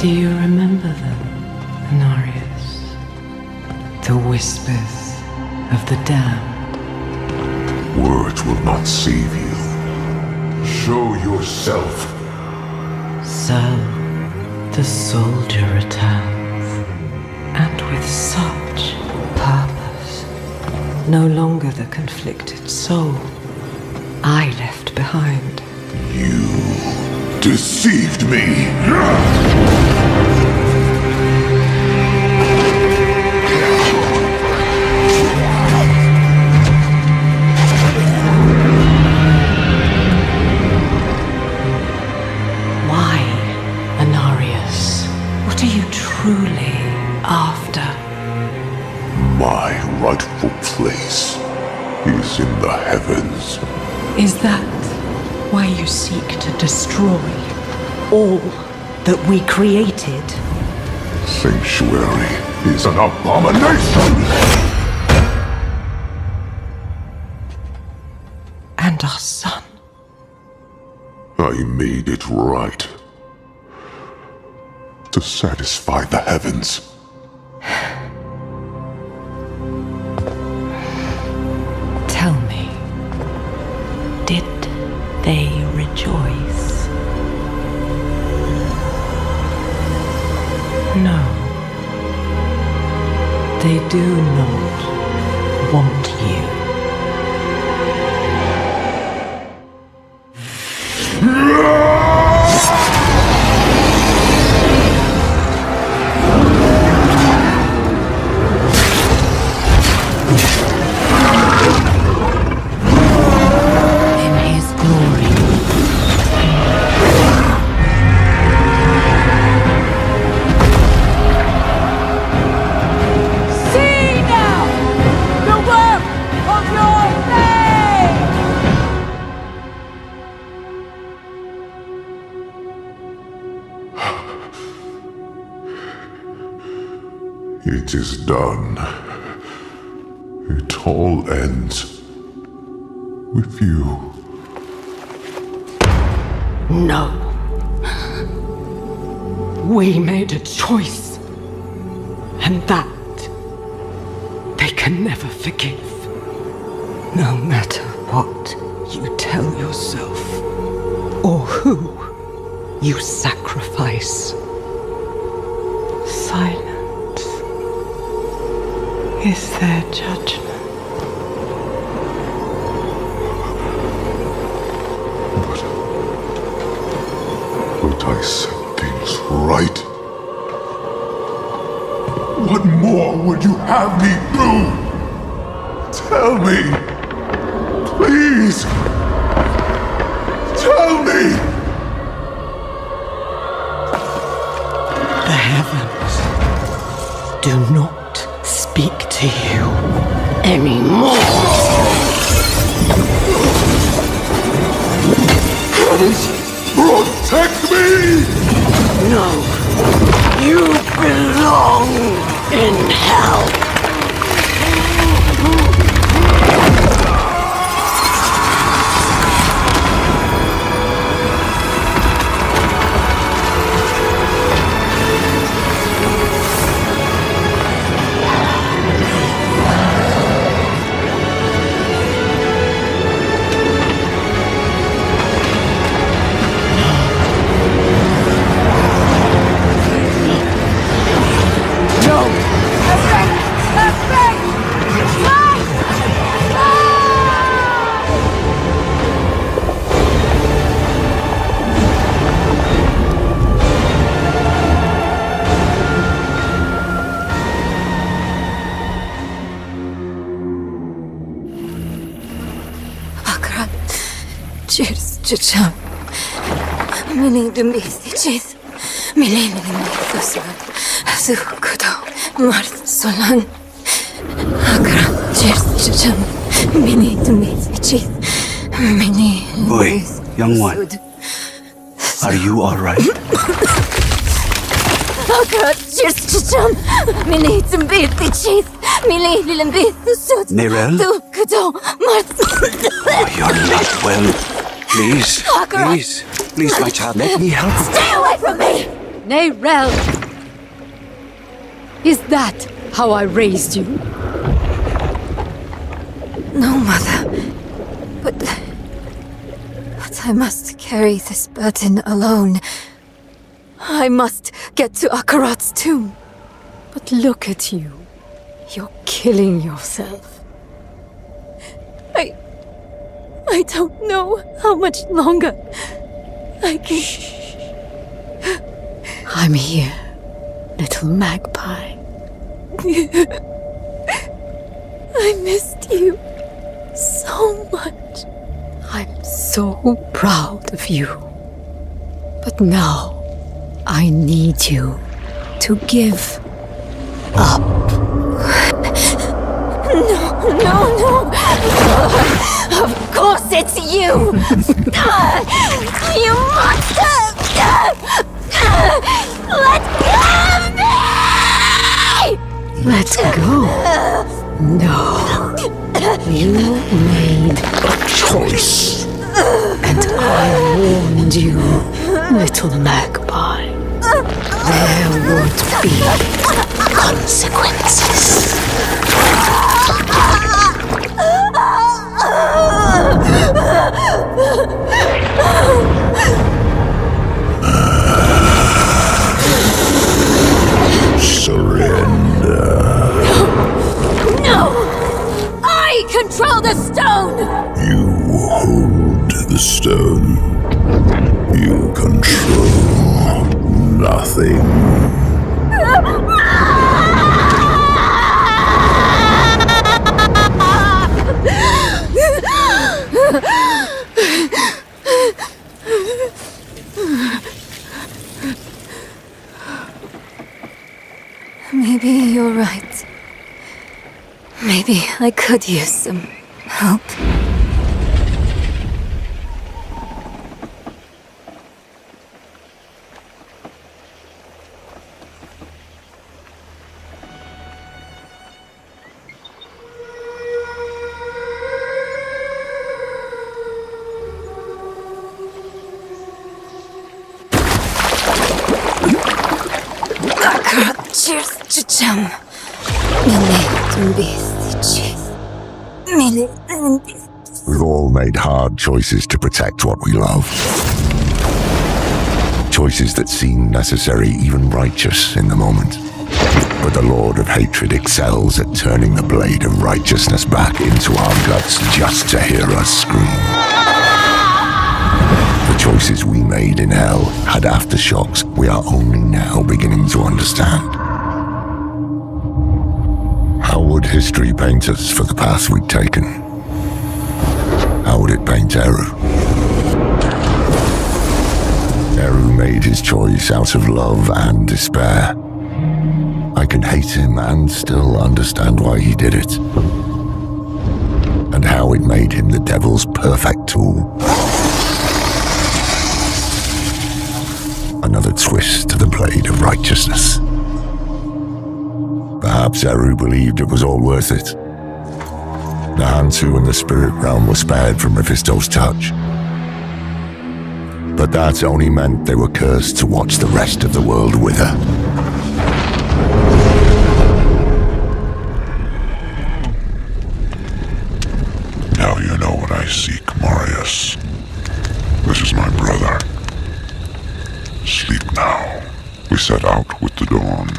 Do you remember them, Anarius? The whispers of the damned. Words will not save you. Show yourself. So, the soldier returns, and with such purpose. No longer the conflicted soul I left behind. You deceived me! Why, Anarius? What are you truly after? My rightful place is in the heavens. Is that why you seek to destroy all that we created? Sanctuary is an abomination! And our son? I made it right. To satisfy the heavens. Tell me, did they rejoice? No. They do not want you. In his glory. See now the work of your faith! It is done. It all ends with you. No. We made a choice. And that they can never forgive. No matter what you tell yourself, or who you sacrifice. Silence is their judgment. But I set things right. What more would you have me do? Tell me! Please! Tell me! The heavens do not speak to you anymore. Heavens, protect me! No, you belong in hell. Cheers, Chicham. Many the messages. Millennium Fusan. Sukudo. Marth Solan. Akra. Cheers, Chicham. Many the messages. Many. Boy, young one. Are you alright? Akra. Cheers, Chicham. Many the messages. Many the messages. Nerel? Sukudo. Marth. Oh, you're not well. Please, please, my child, let me help you. Stay away from me! Nay, Rel! Is that how I raised you? No, Mother. But I must carry this burden alone. I must get to Akarat's tomb. But look at you. You're killing yourself. I don't know how much longer I can... I'm here, little magpie. I missed you so much. I'm so proud of you. But now, I need you to give up. No. Of course it's you. You monster. Let go of me! Let go. No. You made a choice. And I warned you, little magpie. There would be consequences. Surrender. No! I control the stone! You hold the stone. You control nothing. Maybe you're right. Maybe I could use some help. Cheers to jam. We've all made hard choices to protect what we love. Choices that seem necessary, even righteous in the moment. But the Lord of Hatred excels at turning the blade of righteousness back into our guts just to hear us scream. The choices we made in hell had aftershocks we are only now beginning to understand. How would history paint us for the path we'd taken? How would it paint Eru? Eru made his choice out of love and despair. I can hate him and still understand why he did it. And how it made him the devil's perfect tool. Another twist to the blade of righteousness. Perhaps Eru believed it was all worth it. The Hantu and the spirit realm were spared from Mephisto's touch. But that only meant they were cursed to watch the rest of the world wither. Now you know what I seek, Marius. This is my brother. Sleep now. We set out with the dawn.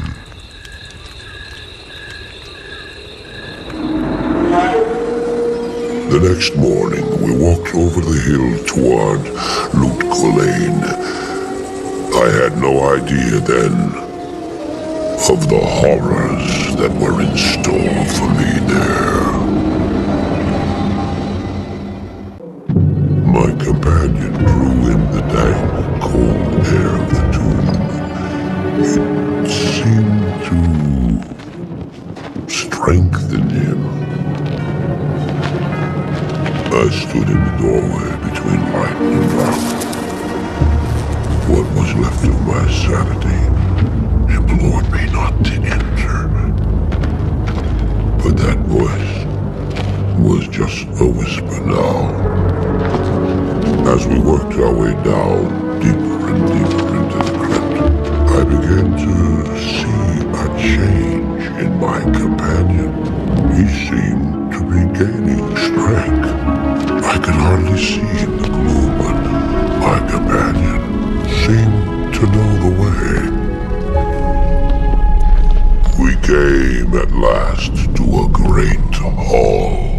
The next morning, we walked over the hill toward Lutkolane. I had no idea then of the horrors that were in store for me there. My companion drew in the dank, cold air of the tomb. It seemed to strengthen him. I stood in the doorway between light and dark. What was left of my sanity implored me not to enter. But that voice was just a whisper now. As we worked our way down, deeper and deeper into the crypt, I I began to see a change in my companion. He seemed to be gaining strength. I could hardly see in the gloom, but my companion seemed to know the way. We came at last to a great hall.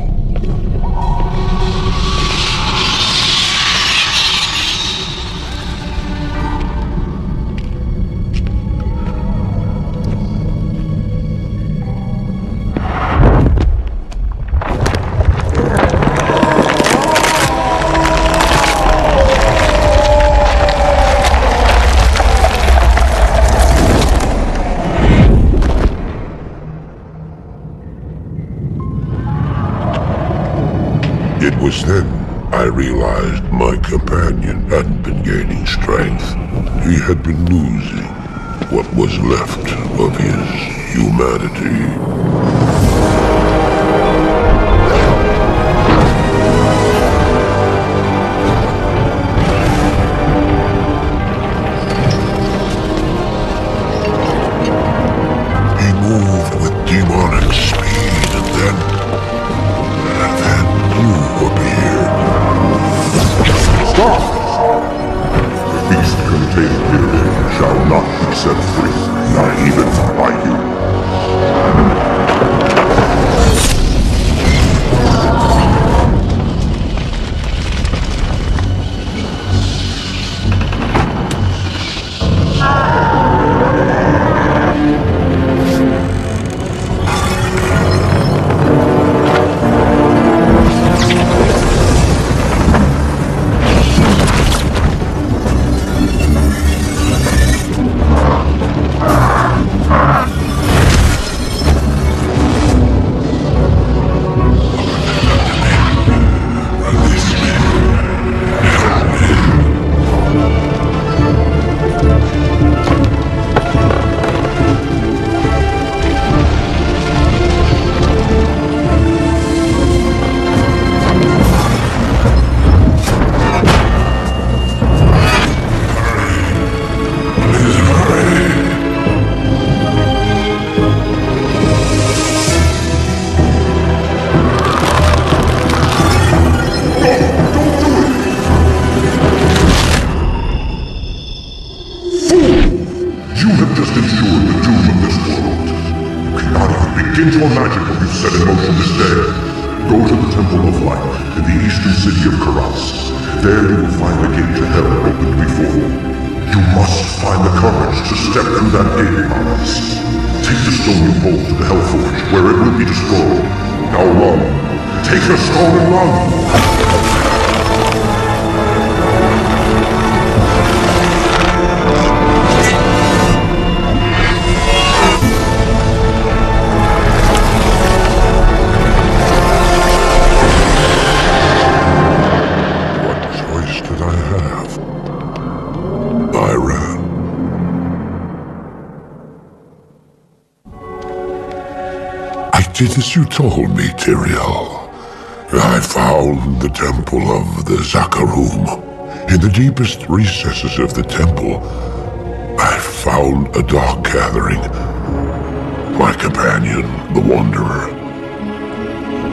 It was then I realized my companion hadn't been gaining strength. He had been losing what was left of his humanity. He moved with demonic speed, and then you appeared. Stop! The beast contained herein shall not be set free, not even by you. Begin to imagine what you've set in motion this day. Go to the Temple of Light in the eastern city of Karas. There you will find the gate to hell opened before you. You must find the courage to step through that gate, Karas. Take the stone you hold to the Hellforge, where it will be destroyed. Now run. Take the stone and run. Did as you told me, Tyrael. I found the temple of the Zakarum. In the deepest recesses of the temple, I found a dark gathering. My companion, the Wanderer,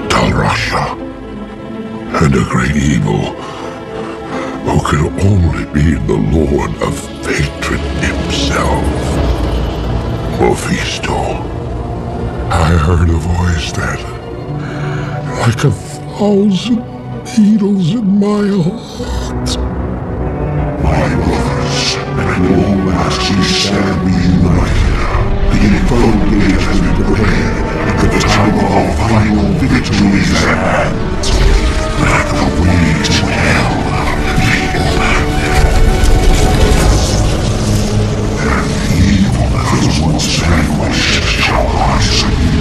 Talrasha, and a great evil who could only be the Lord of Hatred himself, Mephisto. I heard a voice that, like 1,000 needles in my heart. My brothers, at long last we stand reunited. The infernal gate has been prepared, and the time of our final victory is at hand. Let the way to hell be opened. And the evil that was once vanquished shall rise anew.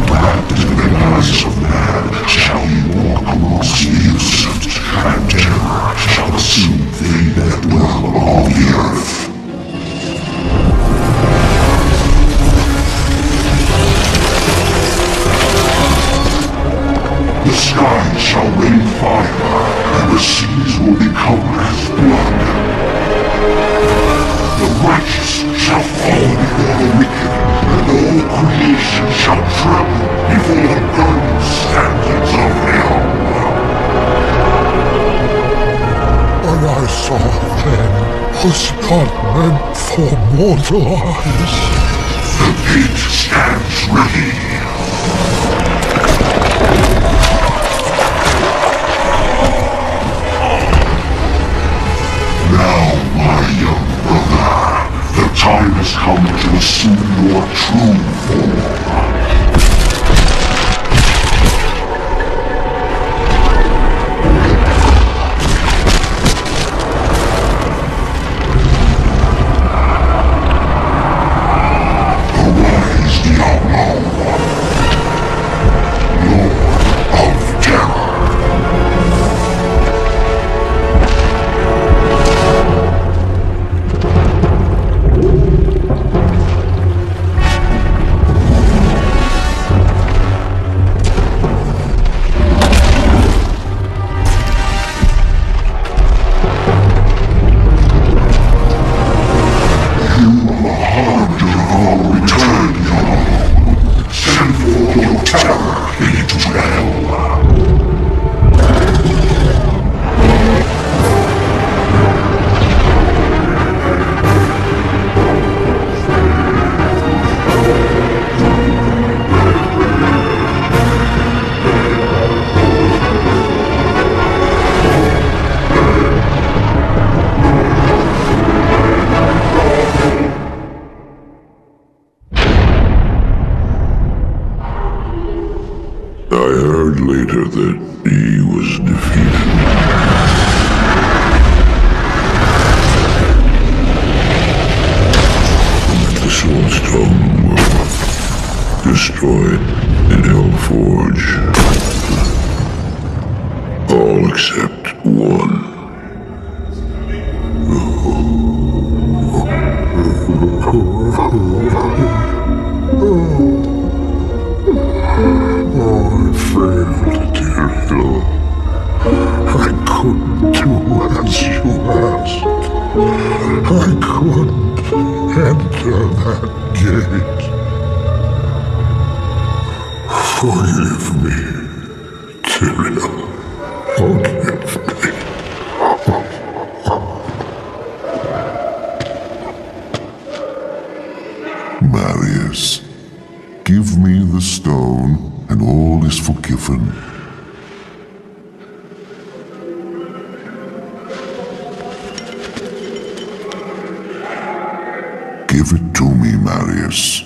Wrapped in the guise of man shall he walk amongst the innocent, and terror shall assume they that dwell upon the earth. The sky shall rain fire, and the seas will become as blood. creation shall tremble before the burning standards of hell. What I saw then was not meant for mortal eyes. The pit stands ready. Now, my young brother, the time has come to assume your true form. Arise, Diablo, Lord of Terror. I heard later that he was defeated. And that the Soul's Tongue were destroyed in Hellforge. All except one. I failed, Tyrael. I couldn't do as you asked. I couldn't enter that gate. Forgive me, Tyrael. Forgive me. Marius, give me the stone, and all is forgiven. Give it to me, Marius.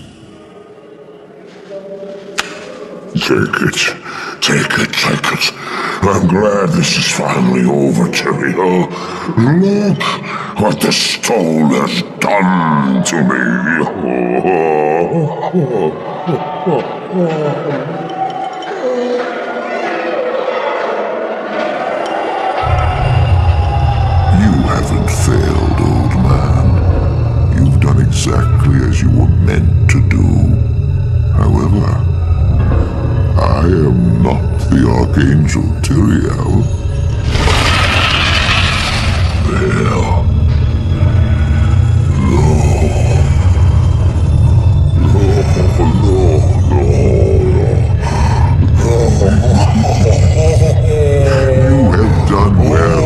Take it. Take it, take it. I'm glad this is finally over, Tyrael. Look what the stone has done to me. You haven't failed, old man. You've done exactly as you were meant to do. However, I am not the Archangel Tyrael. Well, you have done well,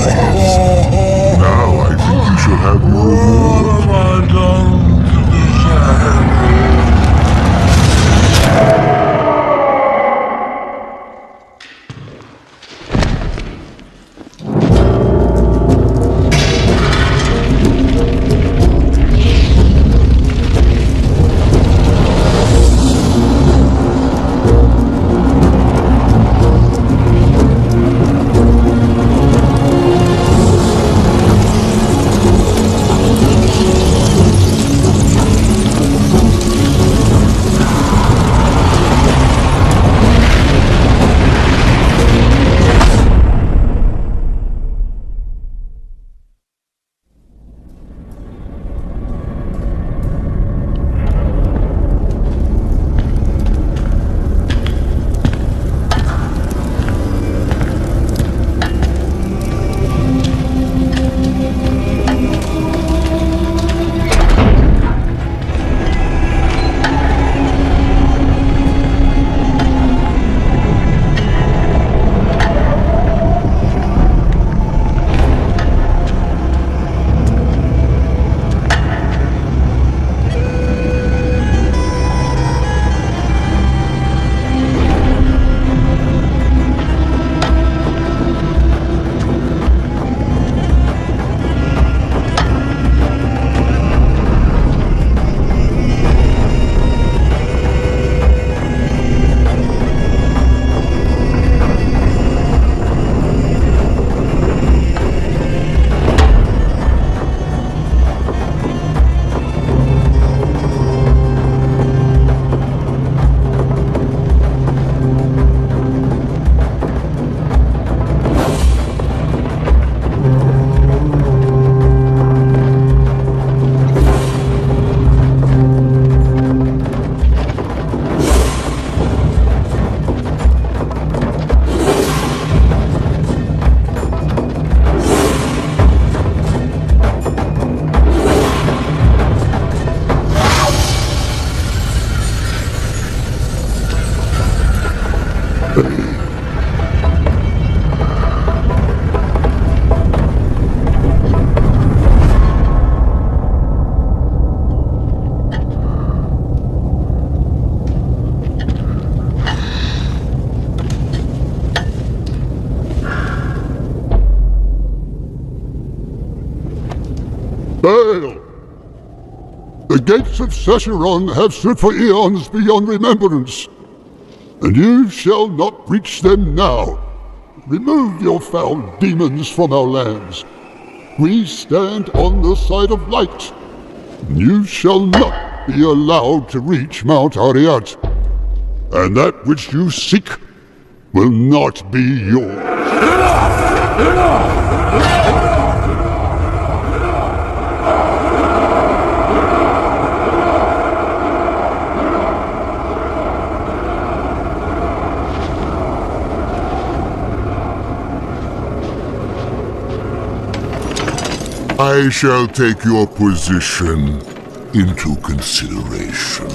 Marius. Now I think you should have your reward. What have I done to deserve it? gates of Sescheron have stood for eons beyond remembrance, and you shall not reach them now. Remove your foul demons from our lands. We stand on the side of light. You shall not be allowed to reach Mount Ariat, and that which you seek will not be yours. I shall take your position into consideration.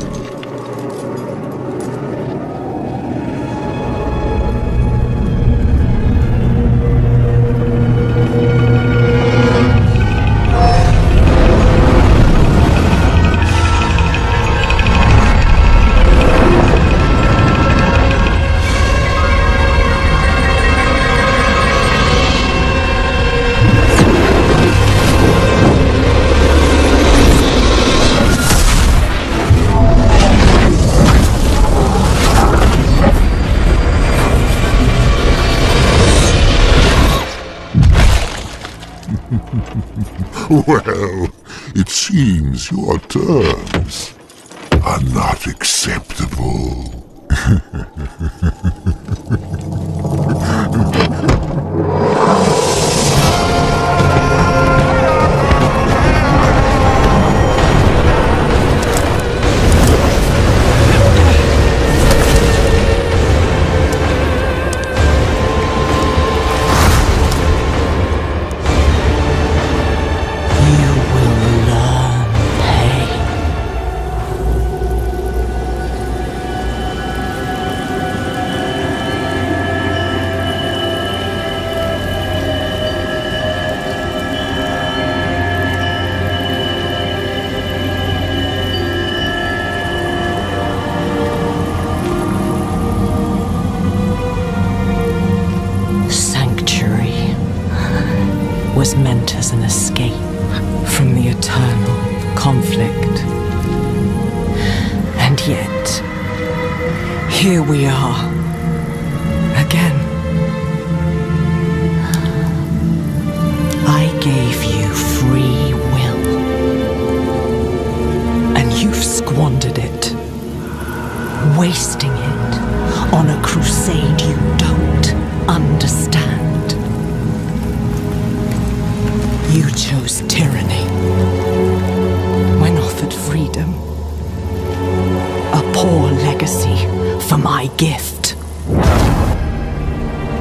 Well, it seems your terms are not acceptable. Was meant as an escape from the eternal conflict. And yet, here we are, again. I gave you free will, and you've squandered it, wasting it on a crusade you don't understand. You chose tyranny when offered freedom. A poor legacy for my gift.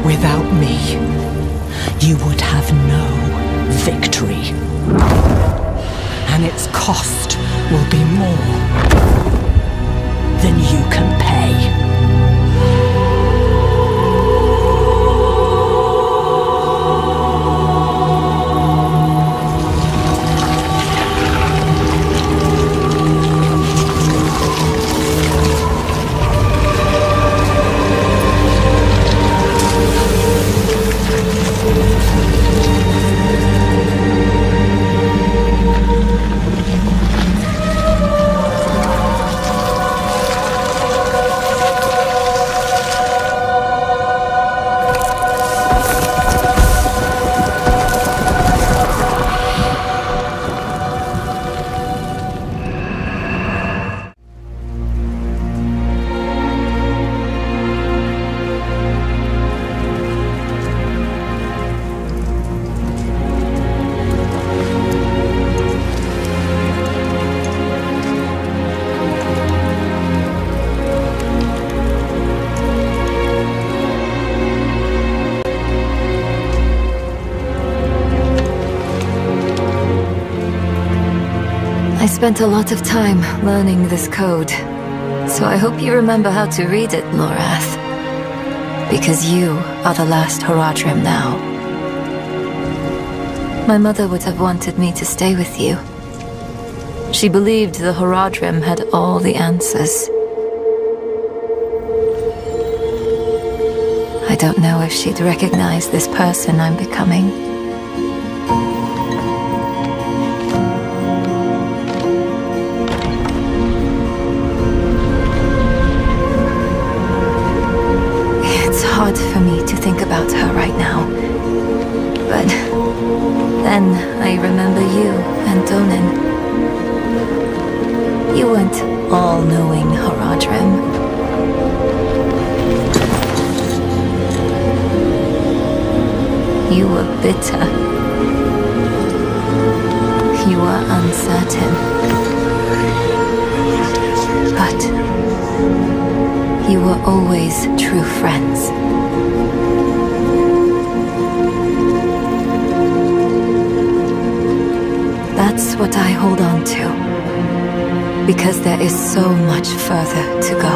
Without me, you would have no victory. And its cost will be more than you can pay. I spent a lot of time learning this code, so I hope you remember how to read it, Lorath. Because you are the last Horadrim now. My mother would have wanted me to stay with you. She believed the Horadrim had all the answers. I don't know if she'd recognize this person I'm becoming. hard for me to think about her right now. But then I remember you and Donan. You weren't all-knowing, Horadrim. You were bitter. You were uncertain. But you were always true friends. That's what I hold on to. Because there is so much further to go.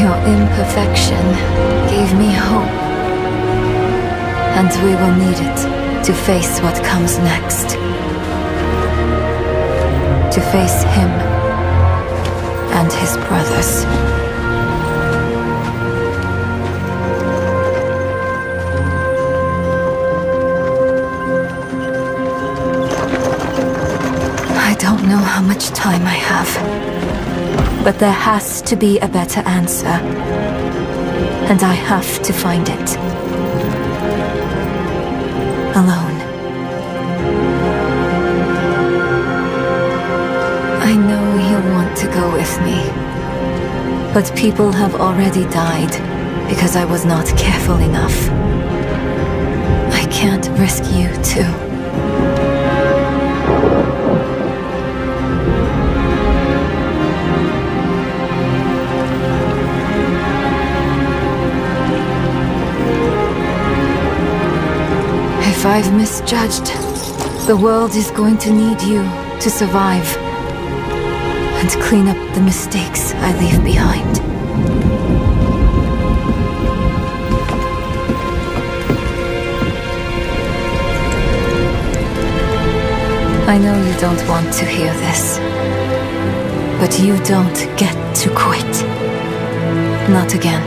Your imperfection gave me hope. And we will need it to face what comes next. To face him and his brothers. I don't know how much time I have. But there has to be a better answer. And I have to find it. Alone. I know you'll want to go with me. But people have already died because I was not careful enough. I can't risk you too. If I've misjudged, the world is going to need you to survive and clean up the mistakes I leave behind. I know you don't want to hear this, but you don't get to quit. Not again.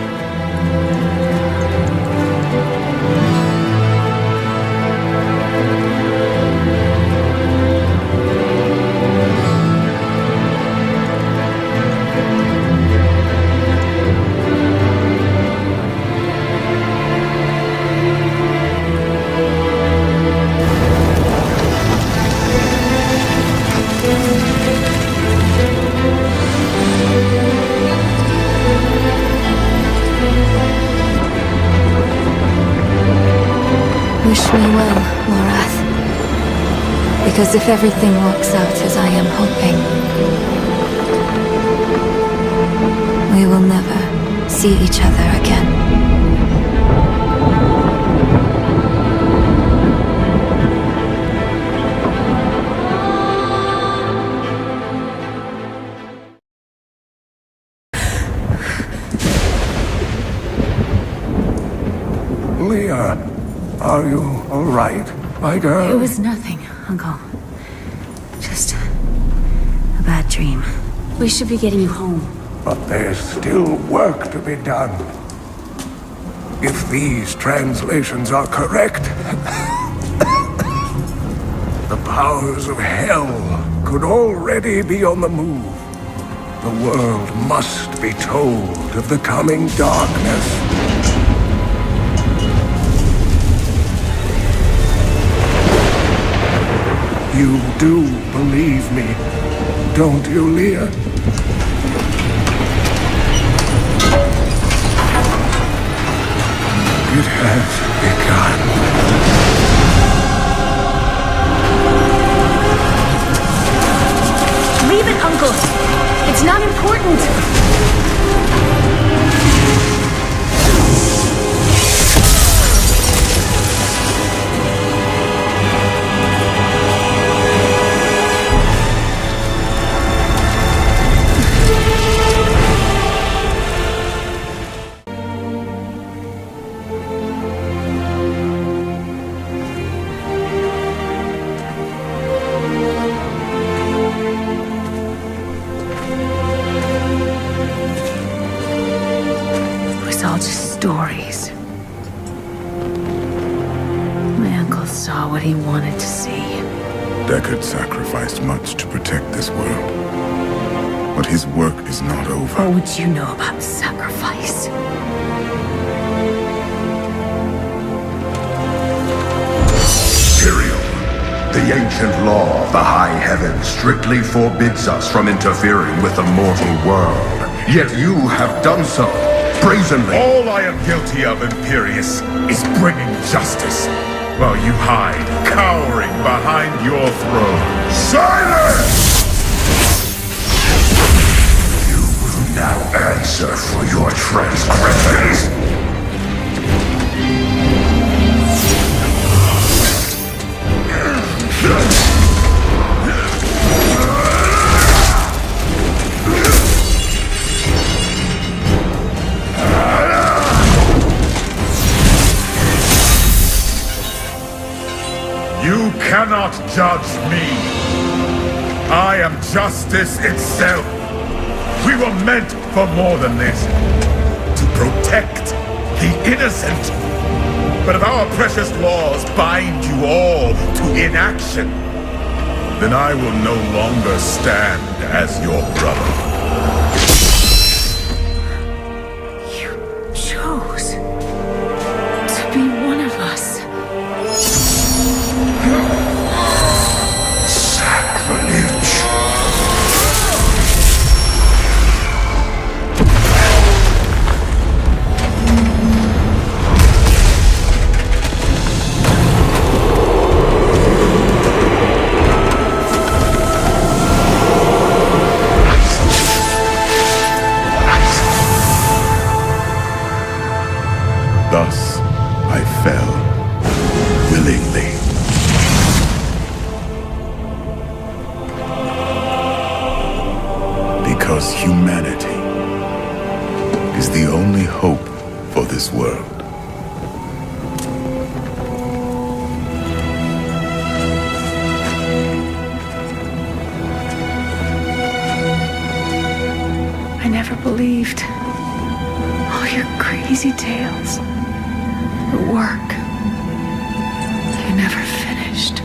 Wish me well, Lorath. Because if everything works out as I am hoping, we will never see each other again. Leah, are you all right, my girl? It was nothing, Uncle. Just a bad dream. We should be getting you home. But there's still work to be done. If these translations are correct, the powers of hell could already be on the move. The world must be told of the coming darkness. You do believe me, don't you, Leah? It has begun. Leave it, Uncle! It's not important! he wanted to see. Deckard sacrificed much to protect this world. But his work is not over. What would you know about sacrifice? Imperial. The ancient law of the high heaven strictly forbids us from interfering with the mortal world. Yet you have done so, brazenly. All I am guilty of, Imperius, is bringing justice, while you hide, cowering behind your throne. Silence! You will now answer for your transgressions. You cannot judge me. I am justice itself. We were meant for more than this. To protect the innocent. But if our precious laws bind you all to inaction, then I will no longer stand as your brother. You chose to be one of us. Sacrilege. Thus, I fell, willingly. Because humanity is the only hope for this world. I never believed all your crazy tales. The work you never finished.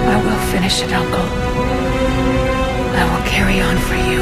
I will finish it, Uncle. I will carry on for you.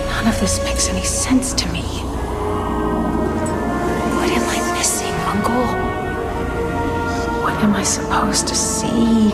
None of this makes any sense to me. What am I missing, Uncle? What am I supposed to see?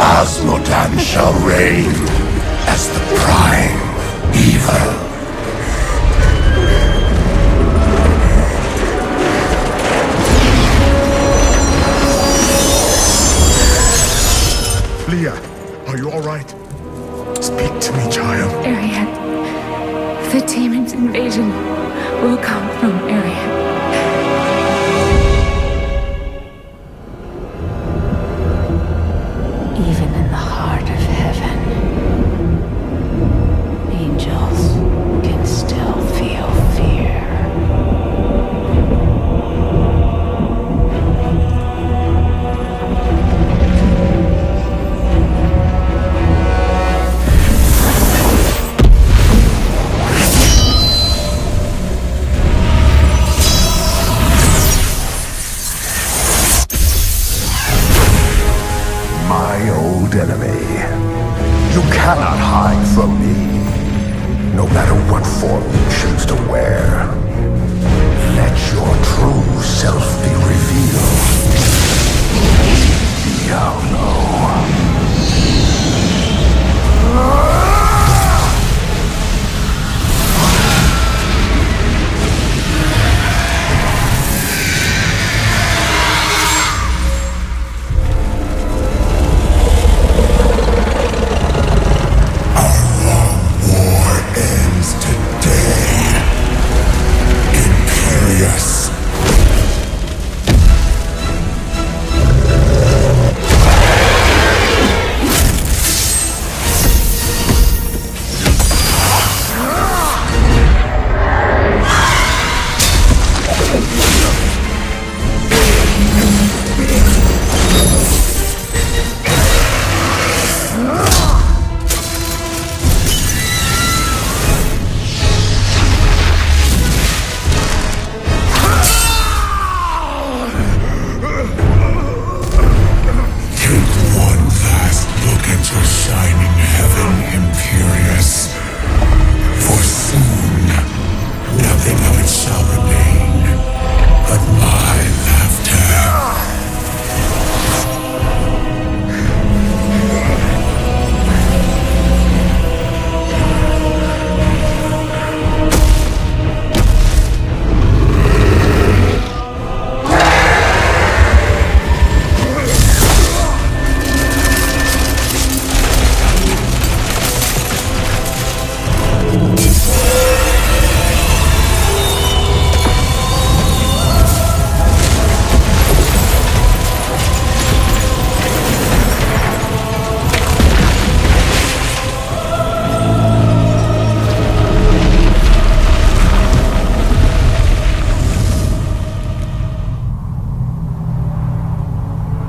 Osmodan shall reign as the prime evil. Leah, are you alright? Speak to me, child. Ariad. The demon's invasion will come from Ariad. Even in the heart of heaven, angels can still feel fear. My old enemy. You cannot hide from me, no matter what form you choose to wear. Let your true self be revealed. Diablo.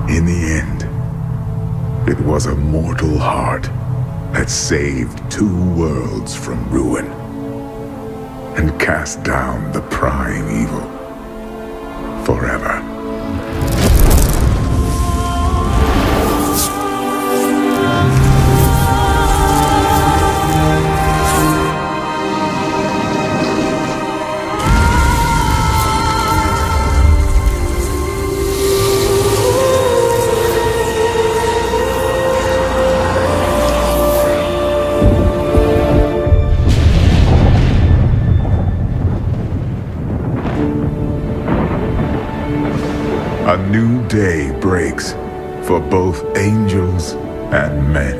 In the end, it was a mortal heart that saved 2 worlds from ruin and cast down the prime evil forever. A new day breaks for both angels and men.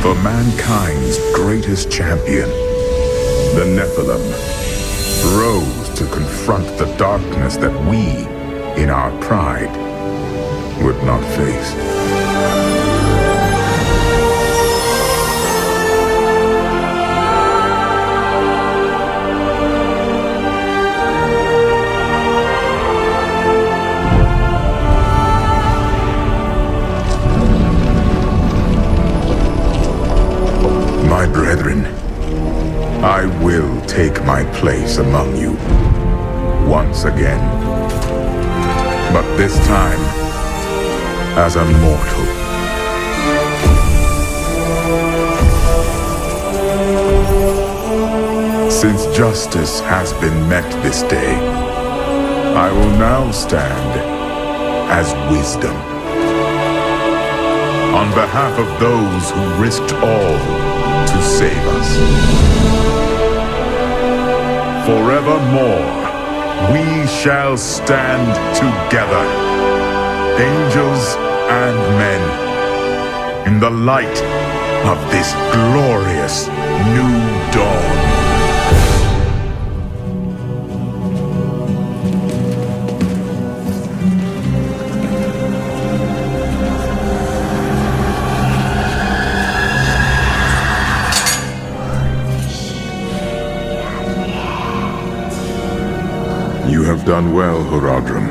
For mankind's greatest champion, the Nephilim, rose to confront the darkness that we, in our pride, would not face. My brethren, I will take my place among you once again, but this time as a mortal. Since justice has been met this day, I will now stand as wisdom. on behalf of those who risked all to save us. Forevermore, we shall stand together, angels and men, in the light of this glorious new dawn. You have done well, Horadrim.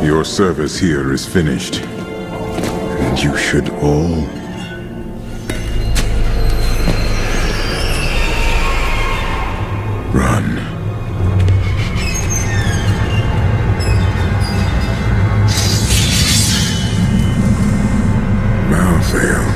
Your service here is finished. And you should all run. Malthael.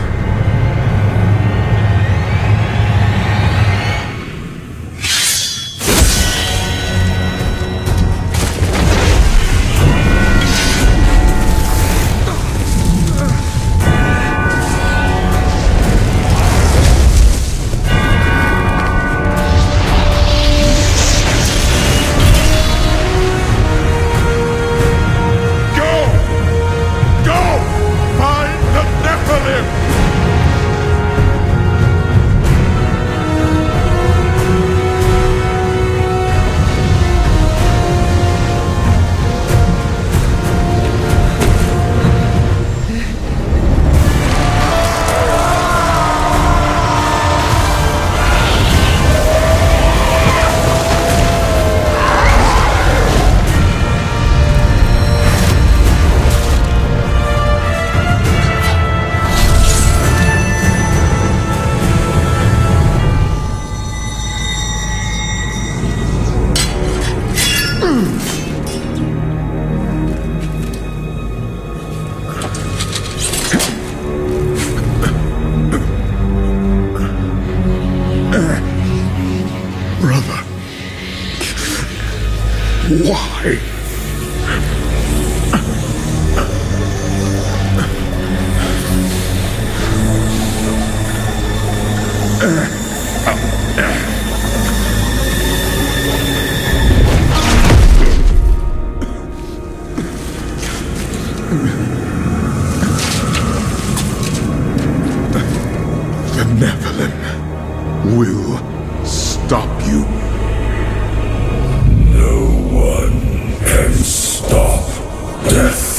Why? The Nephilim will stop you. No one can stop death.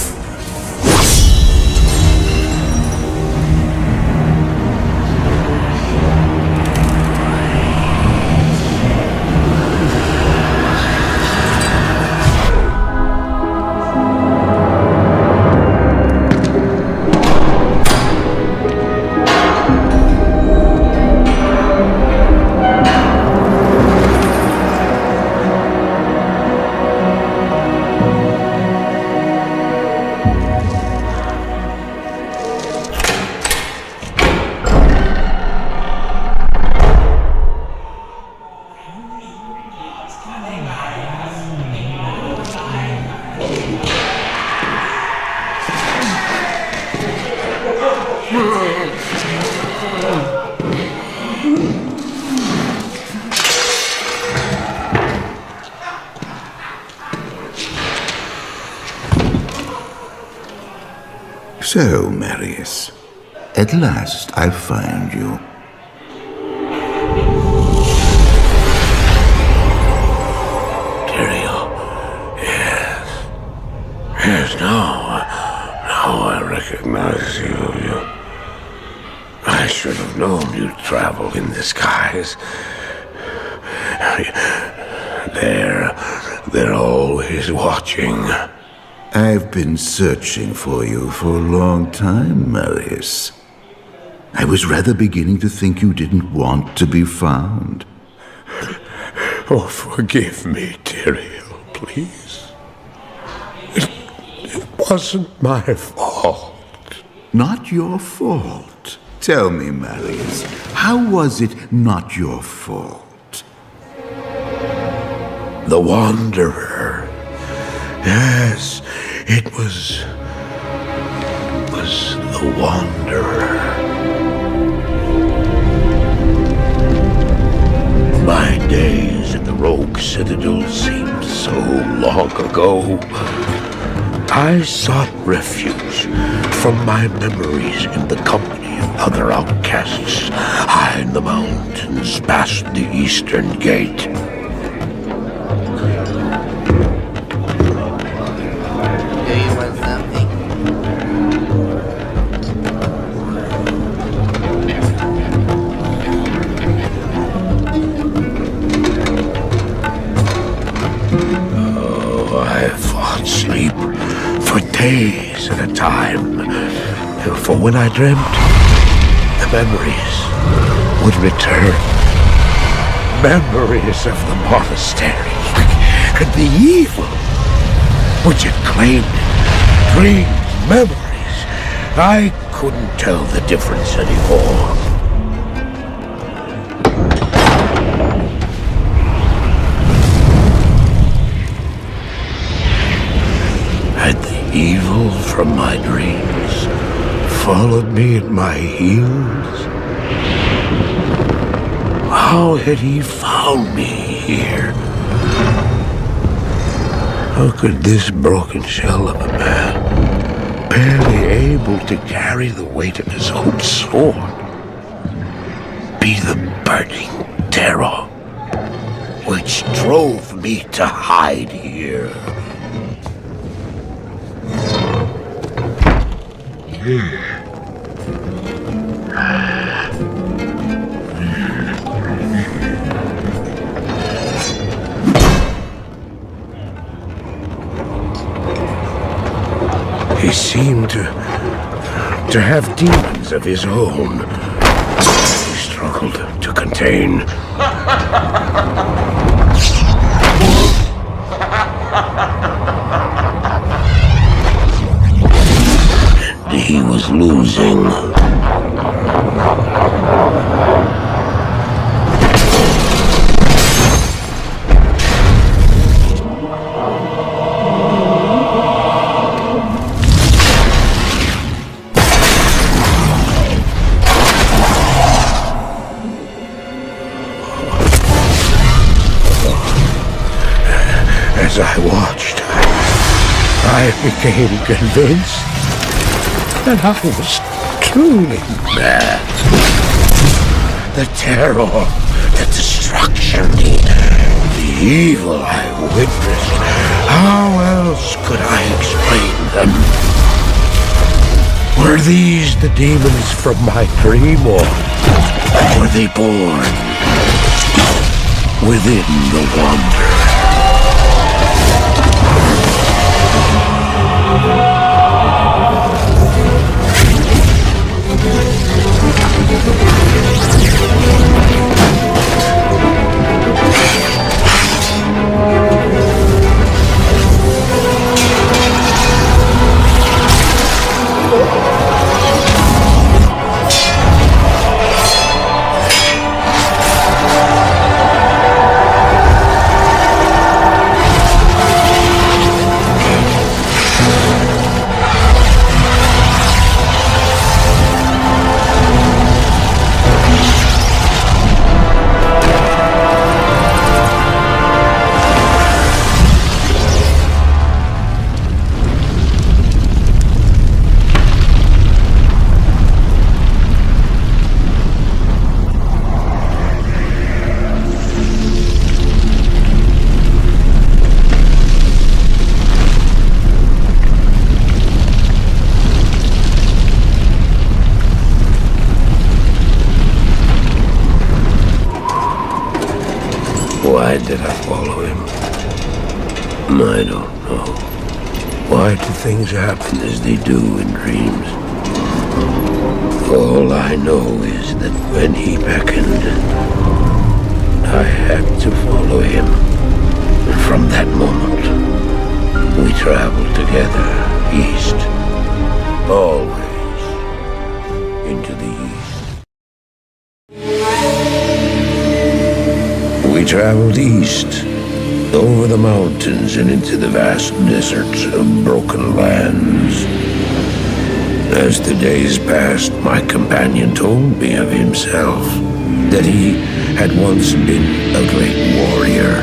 So, Marius, at last I find you. Tyrael, yes. Yes, now I recognize you. I should have known you'd travel in disguise. They're always watching. I've been searching for you for a long time, Marius. I was rather beginning to think you didn't want to be found. Oh, forgive me, Tyrael, please. It wasn't my fault. Not your fault. Tell me, Marius, how was it not your fault? The Wanderer. Yes, it was was the Wanderer. My days at the Rogue Citadel seemed so long ago. I sought refuge from my memories in the company of other outcasts, high in the mountains past the Eastern Gate. Sleep for days at a time. For when I dreamt, the memories would return. Memories of the monastery and the evil which had claimed dreams, memories. I couldn't tell the difference anymore. Had the evil from my dreams followed me at my heels? How had he found me here? How could this broken shell of a man, barely able to carry the weight of his own sword, be the burning terror which drove me to hide here? He seemed to have demons of his own. He struggled to contain. And he was losing. As I watched, I became convinced that I was truly mad. The terror, the destruction, the evil I witnessed. How else could I explain them? Were these the demons from my dream, or were they born within the Wanderer? Why did I follow him? I don't know. Why do things happen as they do in dreams? All I know is that when he beckoned, I had to follow him. And from that moment, we traveled together east, always into the east. We traveled east, over the mountains and into the vast deserts of broken lands. As the days passed, my companion told me of himself, that he had once been a great warrior,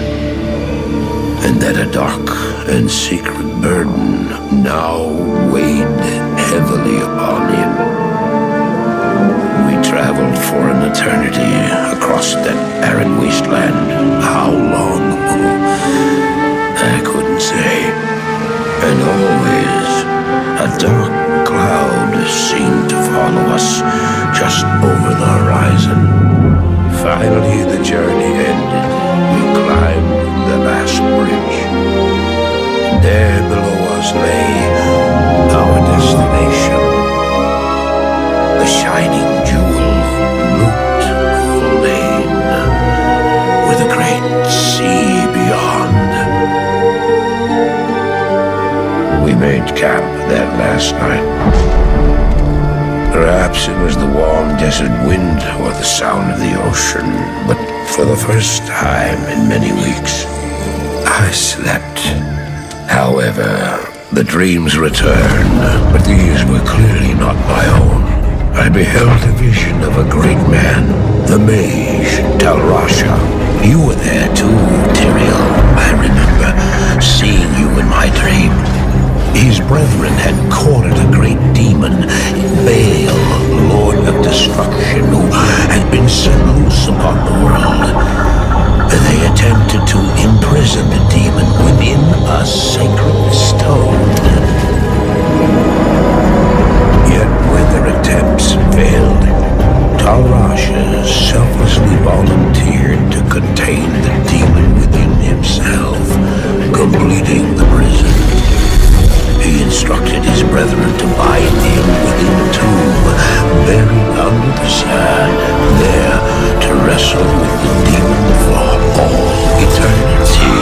and that a dark and secret burden now weighed heavily upon him. We traveled for an eternity across that arid wasteland. How long? I couldn't say. And always a dark cloud seemed to follow us just over the horizon. Finally, the journey ended. We climbed the last bridge. There below us lay our destination. The shining jewel, Loot Lane, with a great sea beyond. We made camp that last night. Perhaps it was the warm desert wind or the sound of the ocean, but for the first time in many weeks, I slept. However, the dreams returned, but these were clearly not my own. I beheld a vision of a great man, the mage, Talrasha. You were there too, Tyrael. I remember seeing you in my dream. His brethren had cornered a great demon, Baal, Lord of Destruction, who had been set loose upon the world. They attempted to imprison the demon within a sacred stone. Yet when their attempts failed, Talrasha selflessly volunteered to contain the demon within himself, completing the prison. He instructed his brethren to bind him within a tomb, buried under the sand, there to wrestle with the demon for all eternity.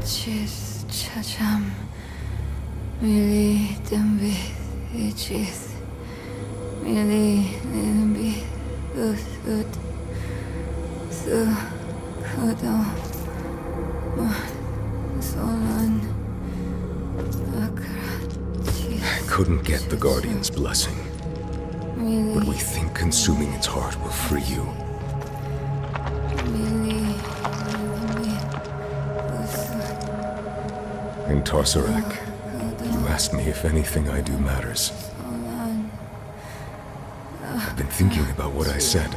Chis chacham, mili dembi ichis, mili dembi ut su. I couldn't get the Guardian's blessing, but we think consuming its heart will free you. In Tarsarak, you asked me if anything I do matters. I've been thinking about what I said.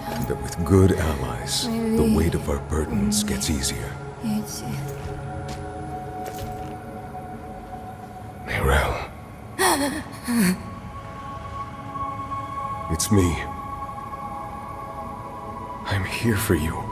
And that with good allies, the weight of our burdens gets easier. Mirel. It's me. I'm here for you.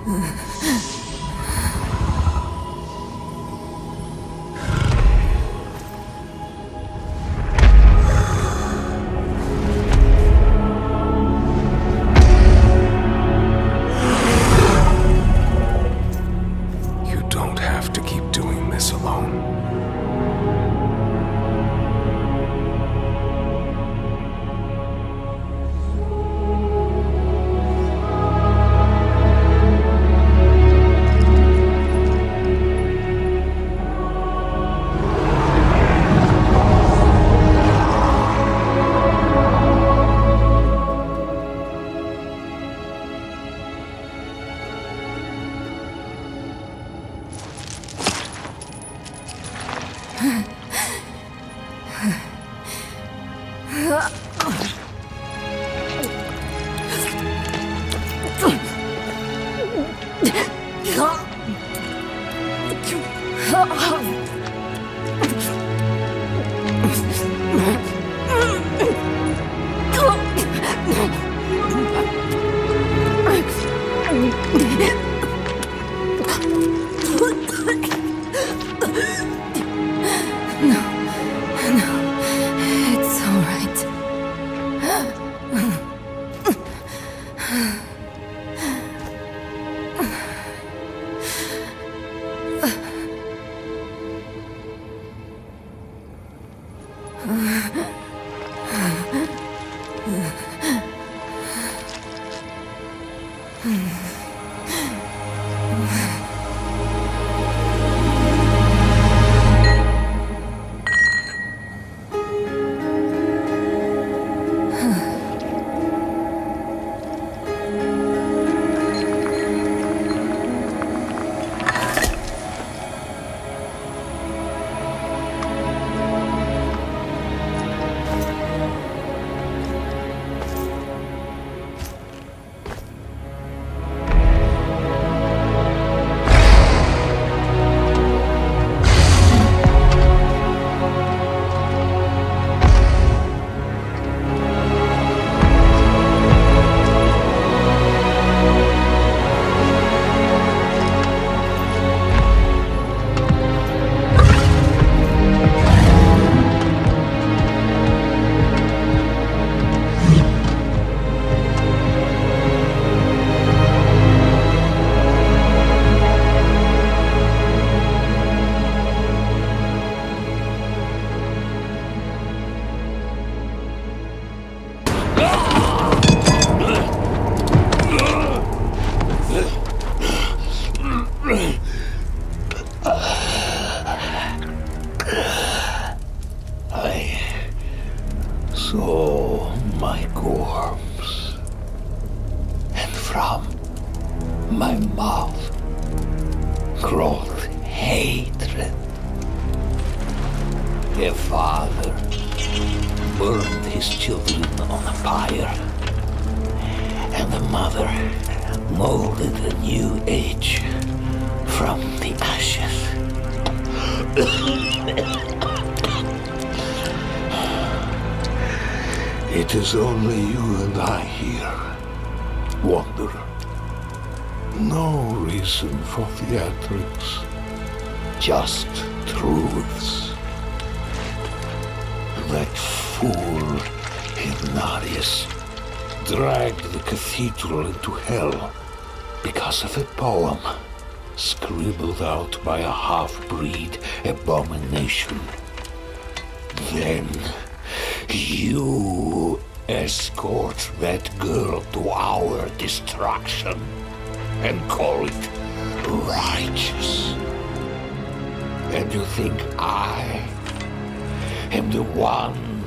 I saw my corpse, and from my mouth crawled hatred. A father burned his children on a pyre, and a mother molded a new age from the ashes. It is only you and I here, Wanderer. No reason for theatrics, just truths. That fool Ignatius dragged the cathedral into hell because of a poem scribbled out by a half-breed abomination. Then you escort that girl to our destruction and call it righteous. And you think I am the one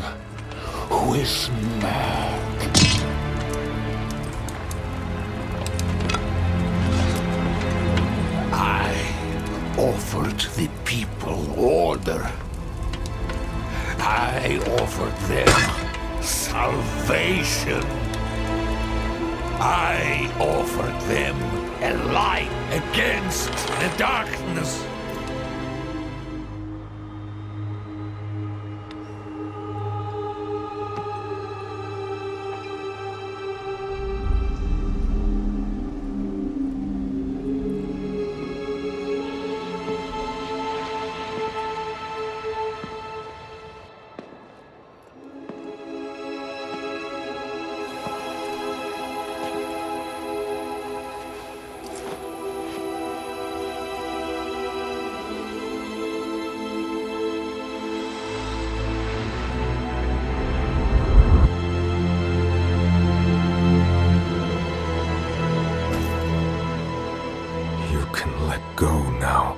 who is mad? I offered the people order. I offered them salvation. I offered them a light against the darkness. Go now.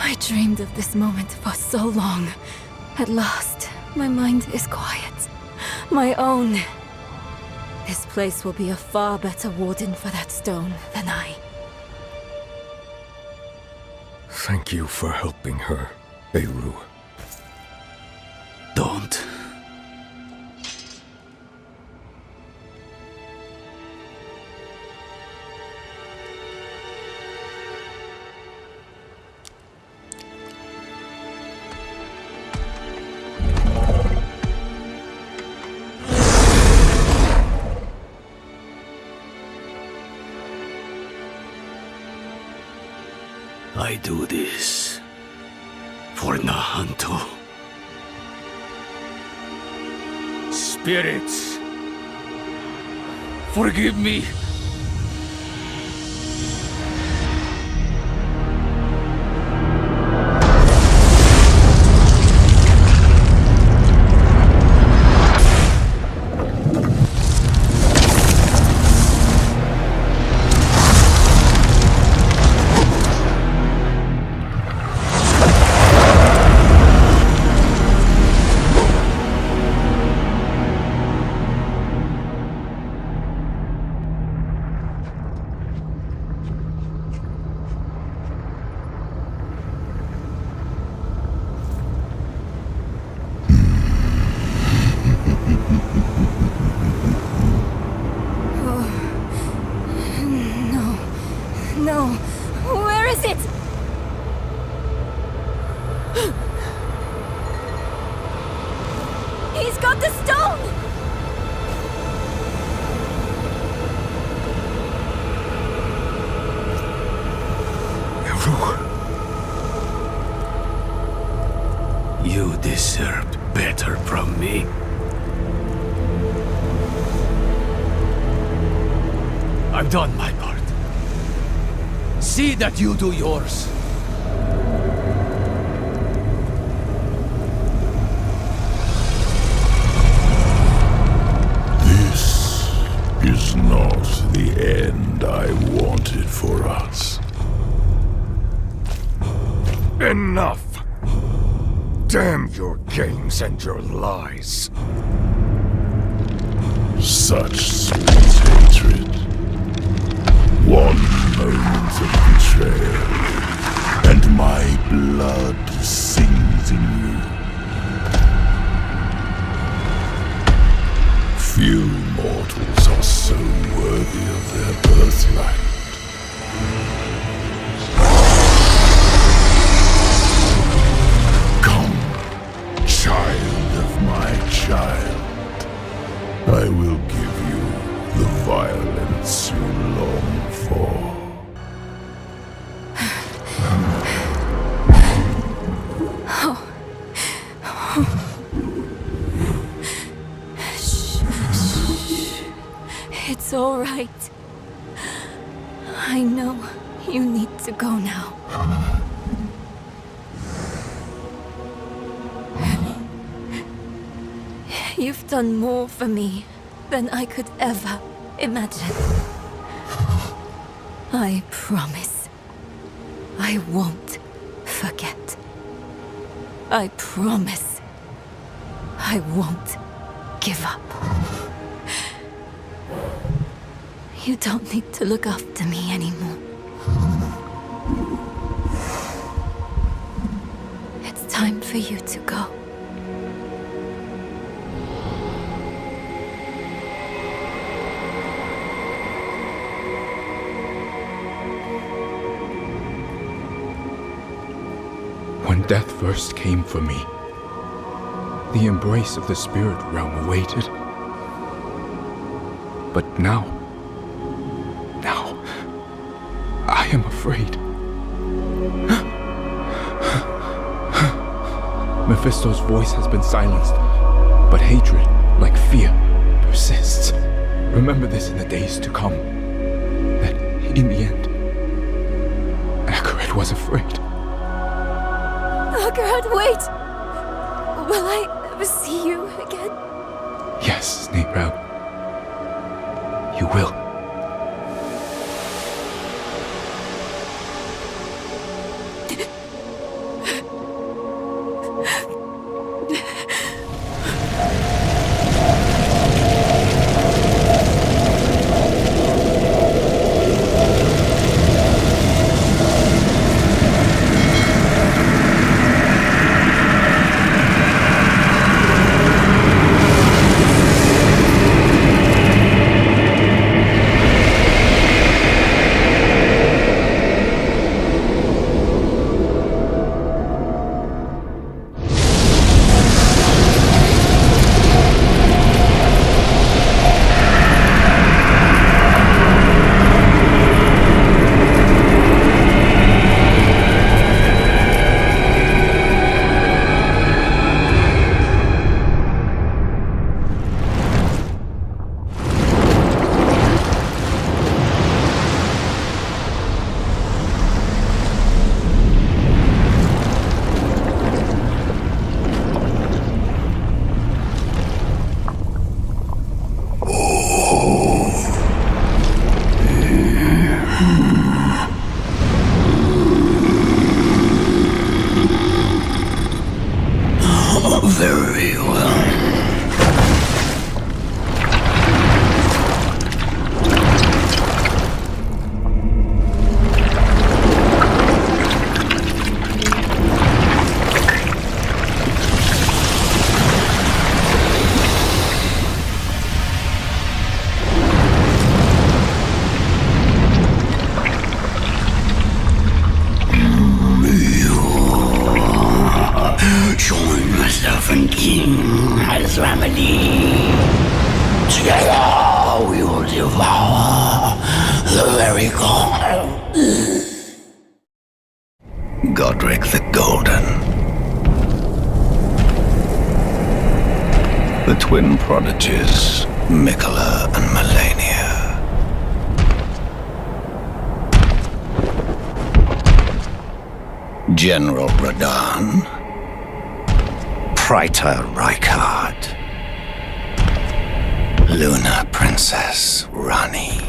I dreamed of this moment for so long. At last, my mind is quiet. My own. This place will be a far better warden for that stone than I. Thank you for helping her, Beirut. Don't. I do this for Nahanto. Spirits, forgive me. No. Where is it? He's got the stone! You deserved better from me. I've done my part. See that you do yours. This is not the end I wanted for us. Enough! Damn your games and your lies. Such sweet hatred. One moment of betrayal, and my blood sings in you. Few mortals are so worthy of their birthright. Child of my child, I will give you the violence you long for. Shh. It's all right. I know you need to go now. You've done more for me than I could ever imagine. I promise I won't forget. I promise I won't give up. You don't need to look after me anymore. It's time for you to go. When death first came for me, the embrace of the spirit realm awaited. But now, I am afraid. Mephisto's voice has been silenced, but hatred, like fear, persists. Remember this in the days to come, that in the end, Akaret was afraid. Akaret, wait! Will I ever see you again? Yes, Nehrab. You will. Souls remedy. Together we will devour the very core. Godric the Golden. The twin prodigies, Mikola and Melania. General Radahn. Praetor Rykard. Luna Princess Rani.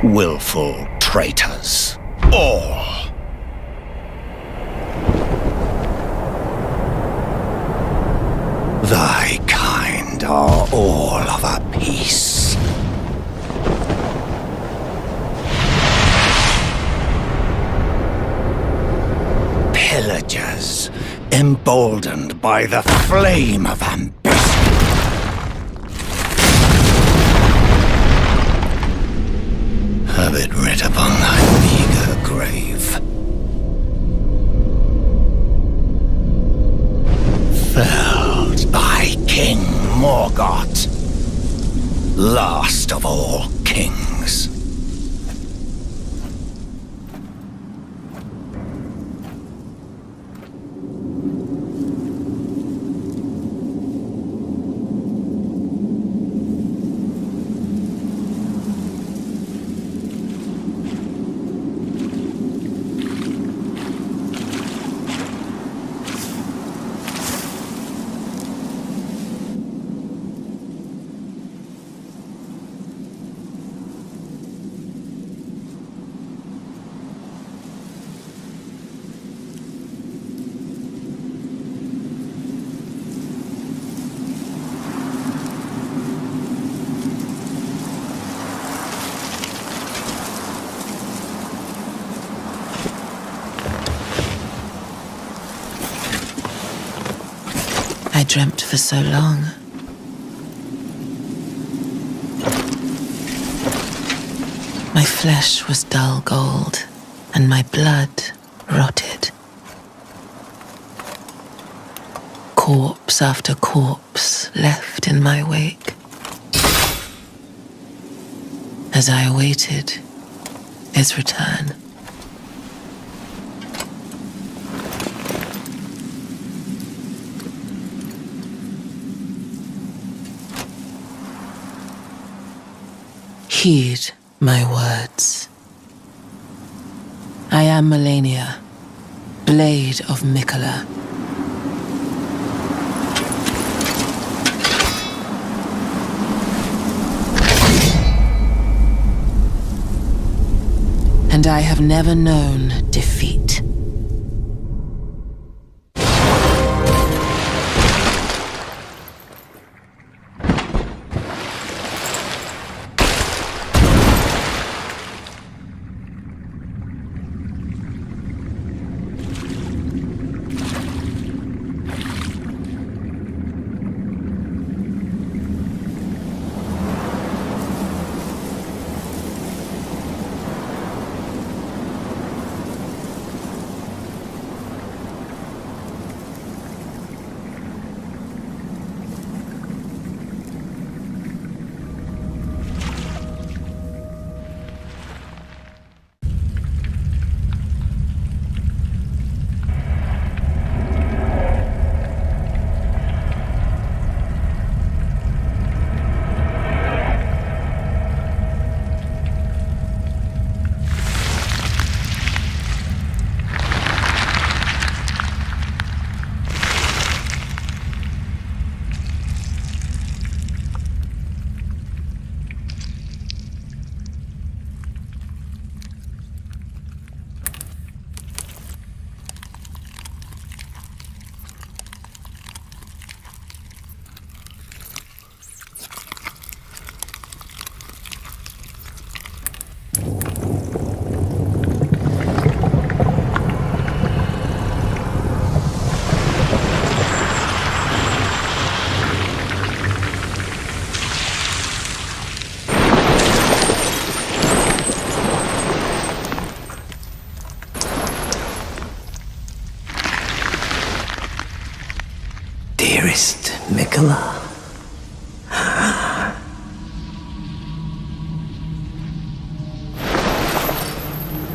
Willful traitors, all. Thy kind are all of a piece. Pillagers, emboldened by the flame of ambition. Have it writ upon thy meager grave. Felled by King Morgoth, last of all kings. I dreamt for so long. My flesh was dull gold, and my blood rotted. Corpse after corpse left in my wake. As I awaited his return. Heed my words. I am Melania, Blade of Mikola. And I have never known defeat.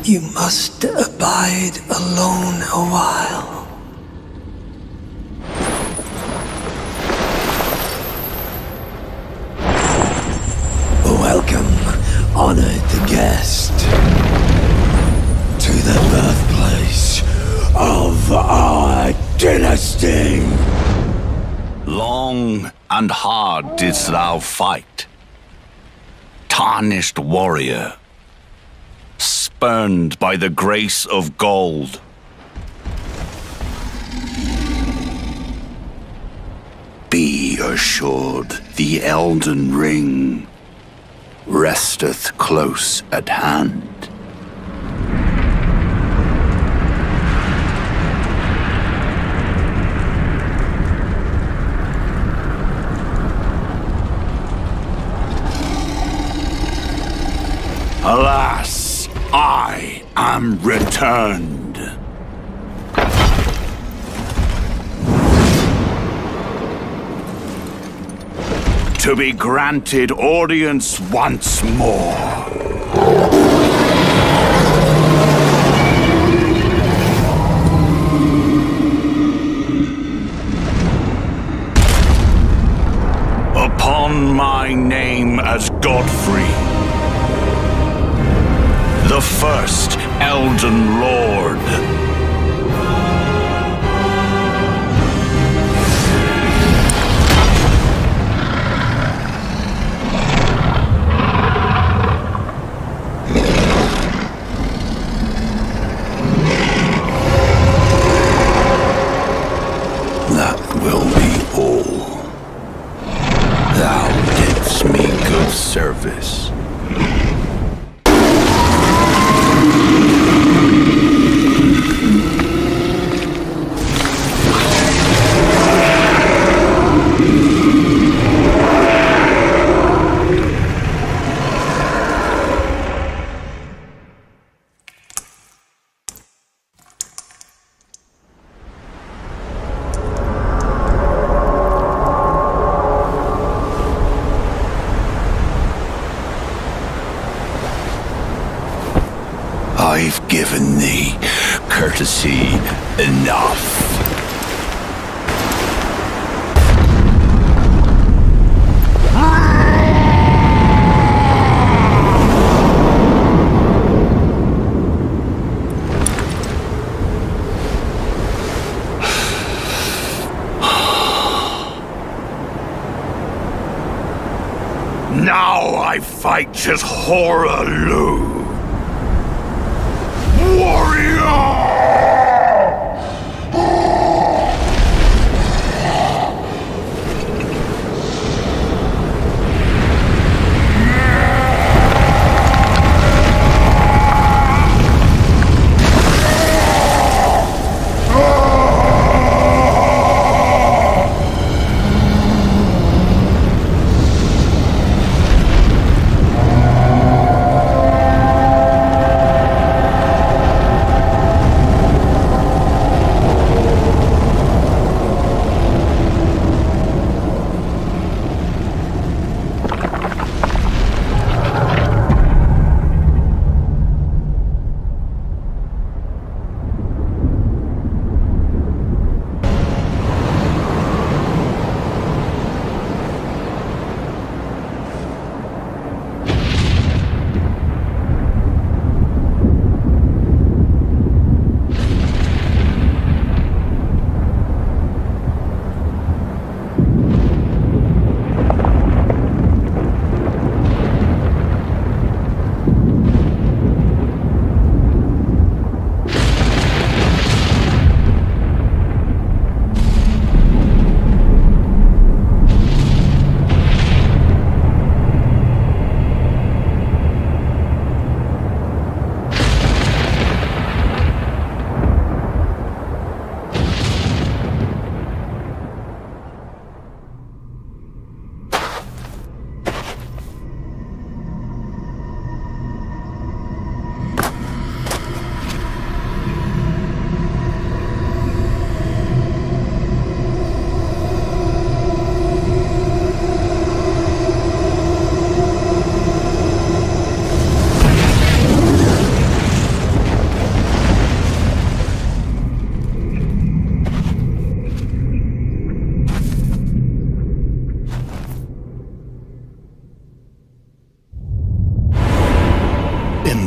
You must abide alone a while. Welcome, honored guest, to the birthplace of our dynasty. Long and hard didst thou fight, tarnished warrior, spurned by the grace of gold. Be assured the Elden Ring resteth close at hand. Alas, I am returned. To be granted audience once more. Upon my name as Godfrey, the first Elden Lord. That will be all. Thou didst me good service. I've given thee courtesy enough. Now I fight as Horalu. Warrior!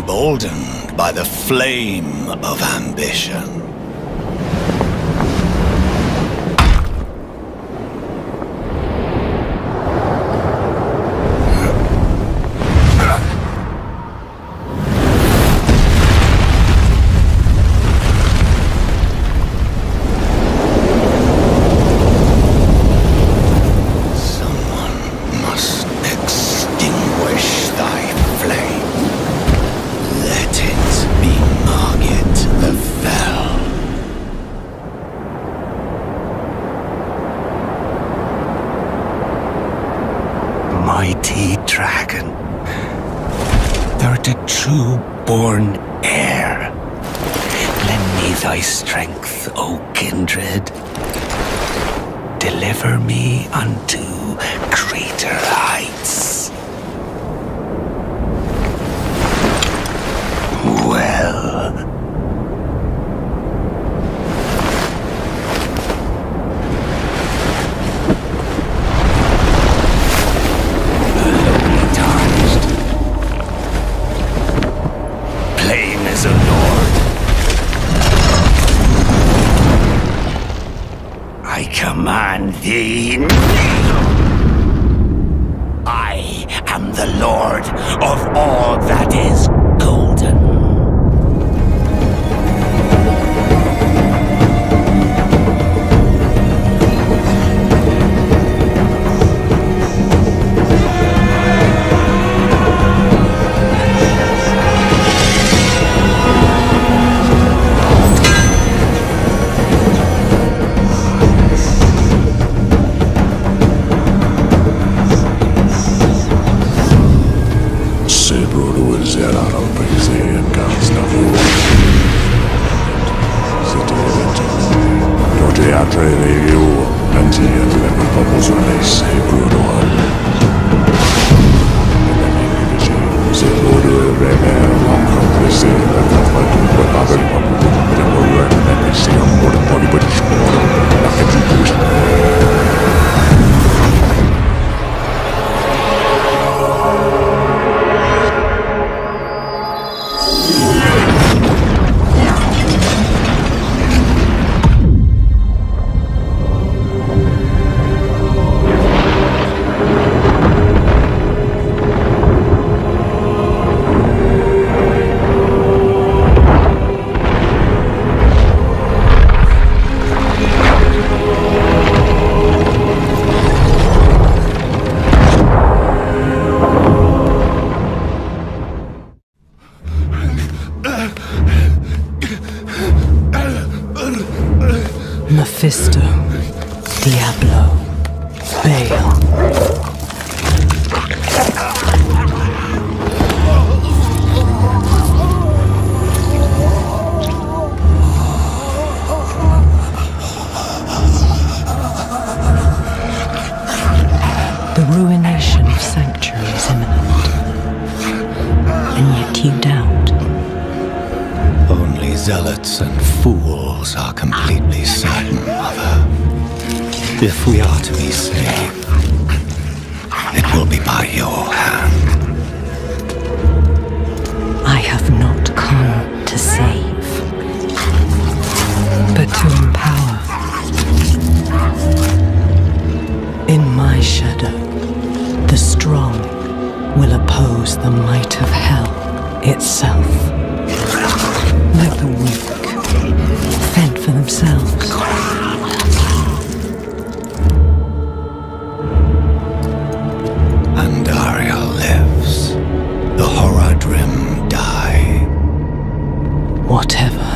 emboldened by the flame of ambition. Mighty dragon, thou art a true-born heir. Lend me thy strength, O kindred. Deliver me unto greater heights. Well. I command thee kneel! I am the Lord of all that is golden. Mephisto, Diablo, Baal. The ruination of Sanctuary is imminent, and yet you doubt. Only zealots and fools are completely certain, Mother. If we are to be saved, it will be by your hand. I have not come to save, but to empower. In my shadow, the strong will oppose the might of hell itself. Let the weak fend for themselves. Andaria lives. The Horadrim die. Whatever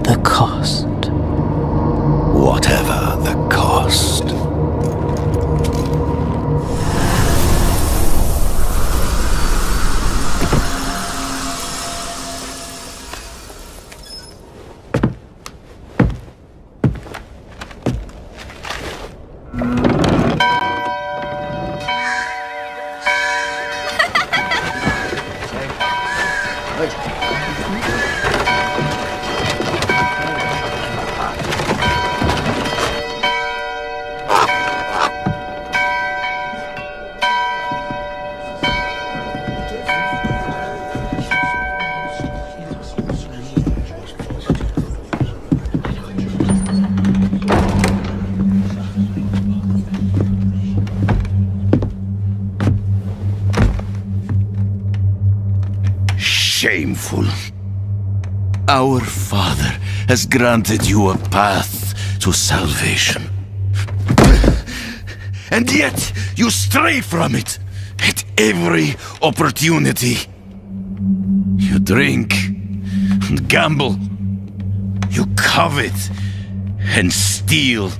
the cost. Whatever the cost. shameful. Our Father has granted you a path to salvation. And yet, you stray from it at every opportunity. You drink and gamble. You covet and steal.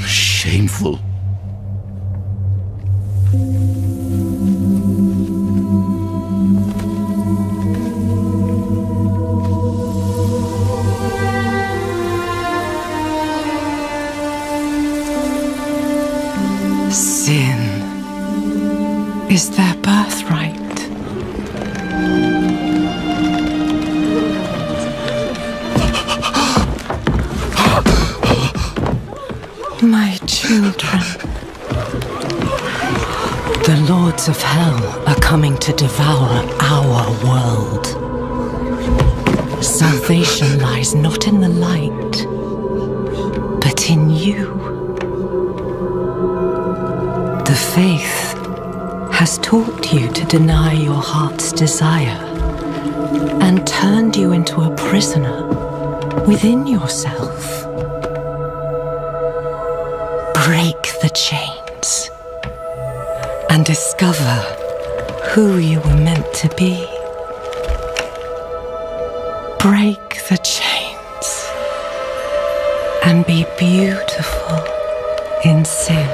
Shameful. Sin is their birthright. My children. The lords of hell are coming to devour our world. Salvation lies not in the light, but in you. The faith has taught you to deny your heart's desire and turned you into a prisoner within yourself. Break the chains and discover who you were meant to be. Break the chains and be beautiful in sin.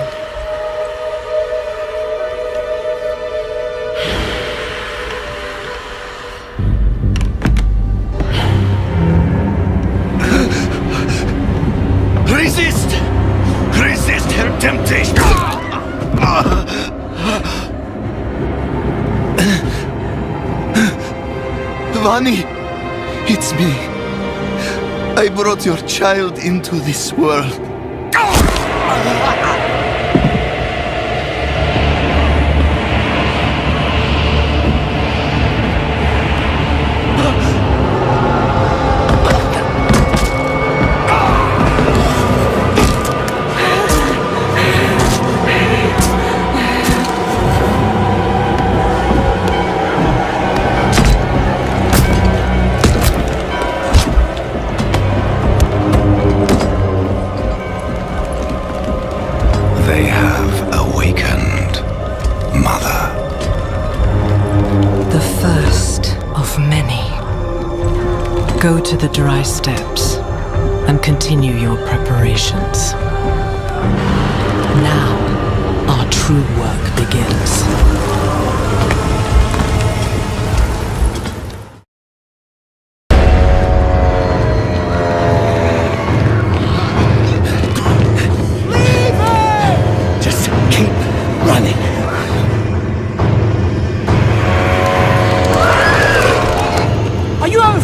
Resist! Resist her temptation! Vani, it's me. I brought your child into this world. They have awakened, Mother. The first of many. Go to the dry steps and continue your preparations. Now, our true work begins.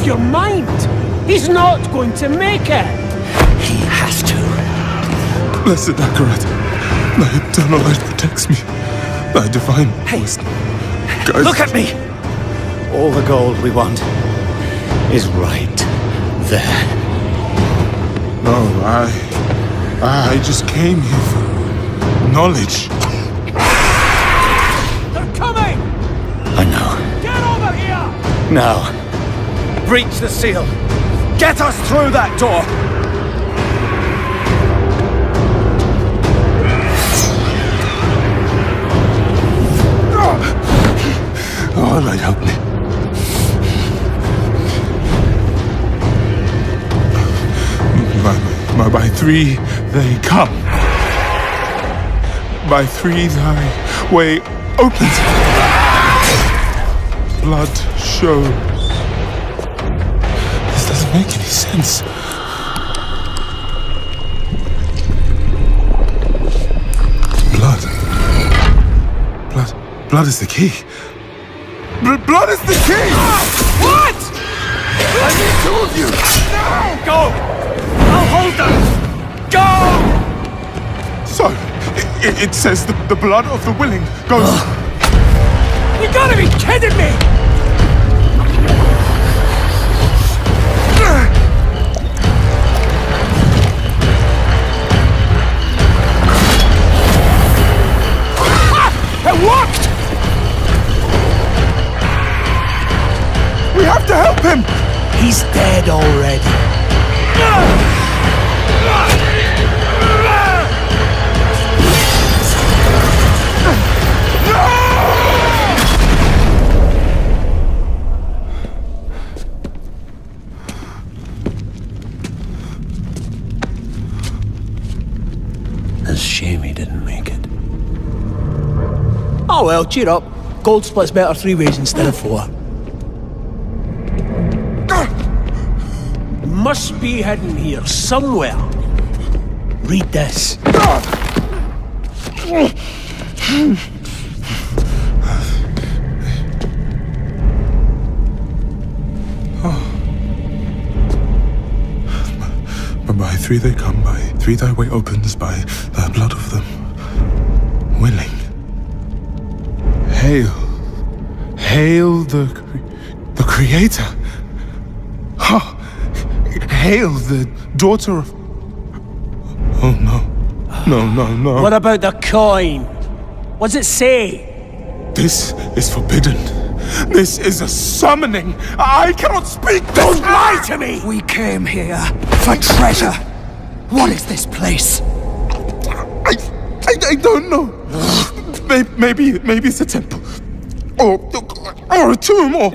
Your mind! He's not going to make it! He has to. Blessed Akarat, thy eternal light protects me. Thy divine wisdom guides. Look at me! All the gold we want is right there. No, I just came here for knowledge. They're coming! I know. Get over here! Now. Breach the seal! Get us through that door! Oh, Lord, help me. By 3 they come. By 3 thy way opens. Blood shows. This doesn't make any sense. Blood is the key. Blood is the key! What? I need 2 of you! No! Go! I'll hold them! Go! So, it says the blood of the willing goes... You gotta be kidding me! It worked! We have to help him! He's dead already. It's a shame he didn't make it. Oh well, cheer up. Gold splits better 3 ways instead of 4. It must be hidden here somewhere. Read this. By 3 they come, by 3 thy way opens, by the blood of them willing. Hail, hail the Creator. Ha! Hail the daughter of... Oh no. What about the coin? What's it say? This is forbidden. This is a summoning. I cannot speak this. Don't lie to me! We came here for treasure. What is this place? I don't know. Maybe it's a temple. Or a tomb, or...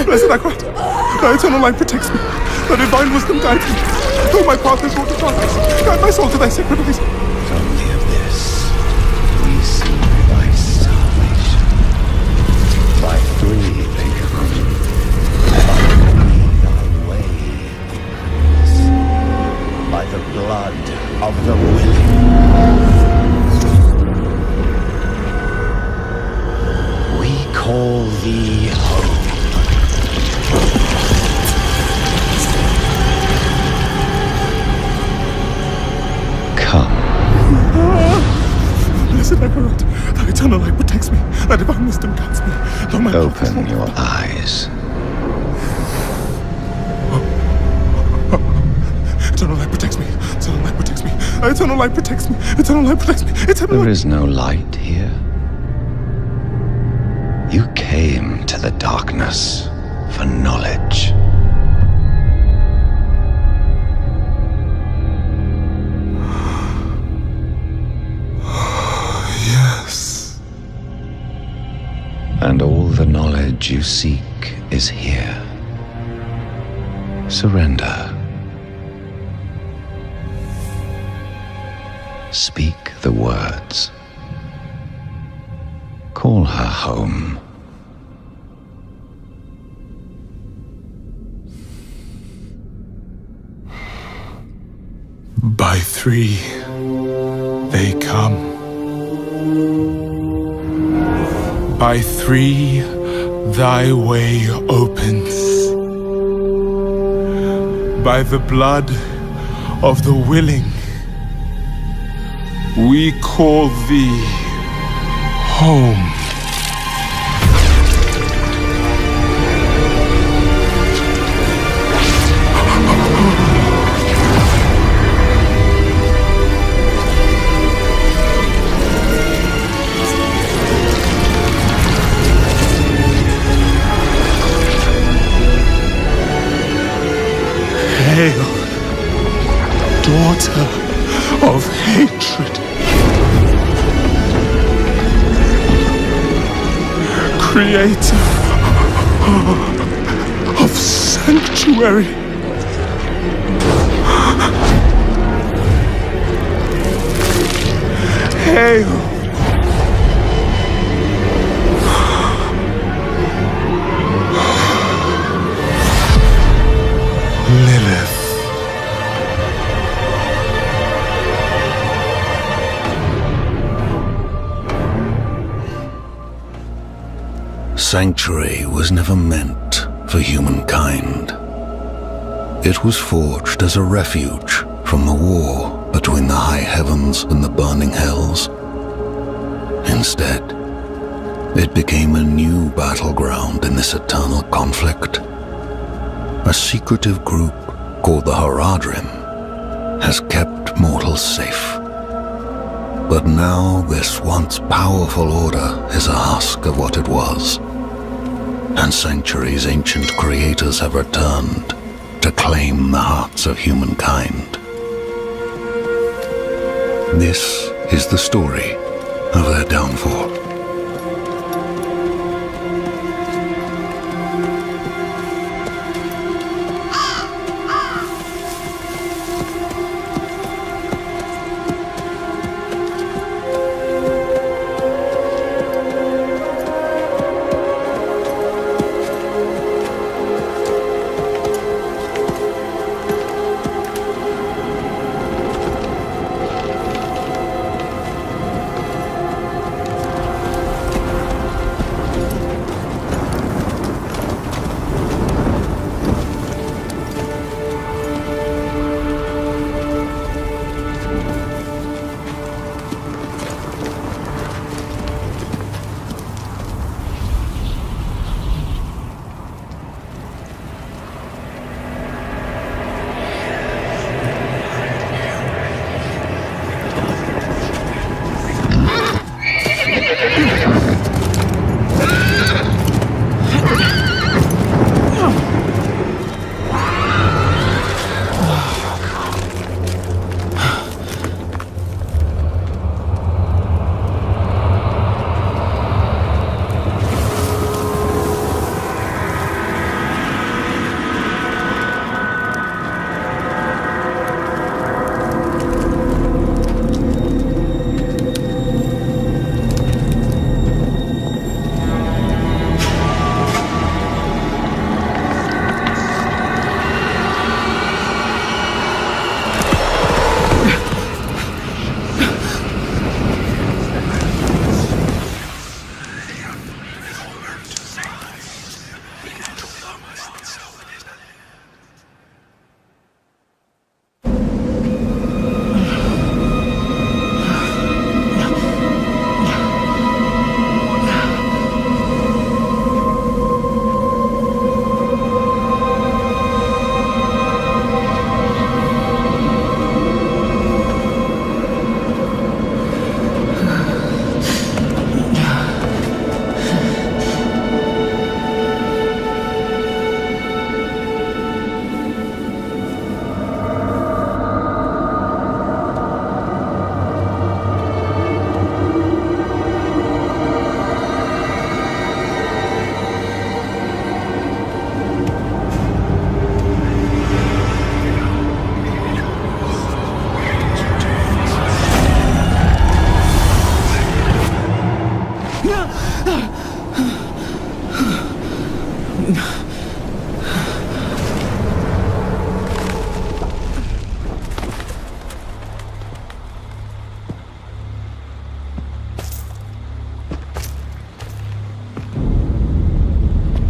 Blessed Akrat, thy eternal light protects me. Thy divine wisdom guides me. Though my path is wrought with darkness, guide my soul to thy sacred ways. Only of this we see thy salvation. By 3 they come, by 3 thy way opens. By the blood of the willing. We call thee home. Blessed Akrat, thy eternal light protects me. Thy divine wisdom guides me. Though my Open your eyes. Eternal light protects me. Eternal light protects me. Eternal light protects me. Eternal light protects me. Eternal light... There is no light here. You came to the darkness for knowledge. Yes. And all the knowledge you seek is here. Surrender. Speak the words. Call her home. By 3 they come. By 3 thy way opens. By the blood of the willing, we call thee home. Hail, daughter of hatred. Creator of sanctuary. sanctuary was never meant for humankind. It was forged as a refuge from the war between the high heavens and the burning hells. Instead, it became a new battleground in this eternal conflict. A secretive group called the Haradrim has kept mortals safe. But now this once powerful order is a husk of what it was, and Sanctuary's ancient creators have returned to claim the hearts of humankind. This is the story of their downfall.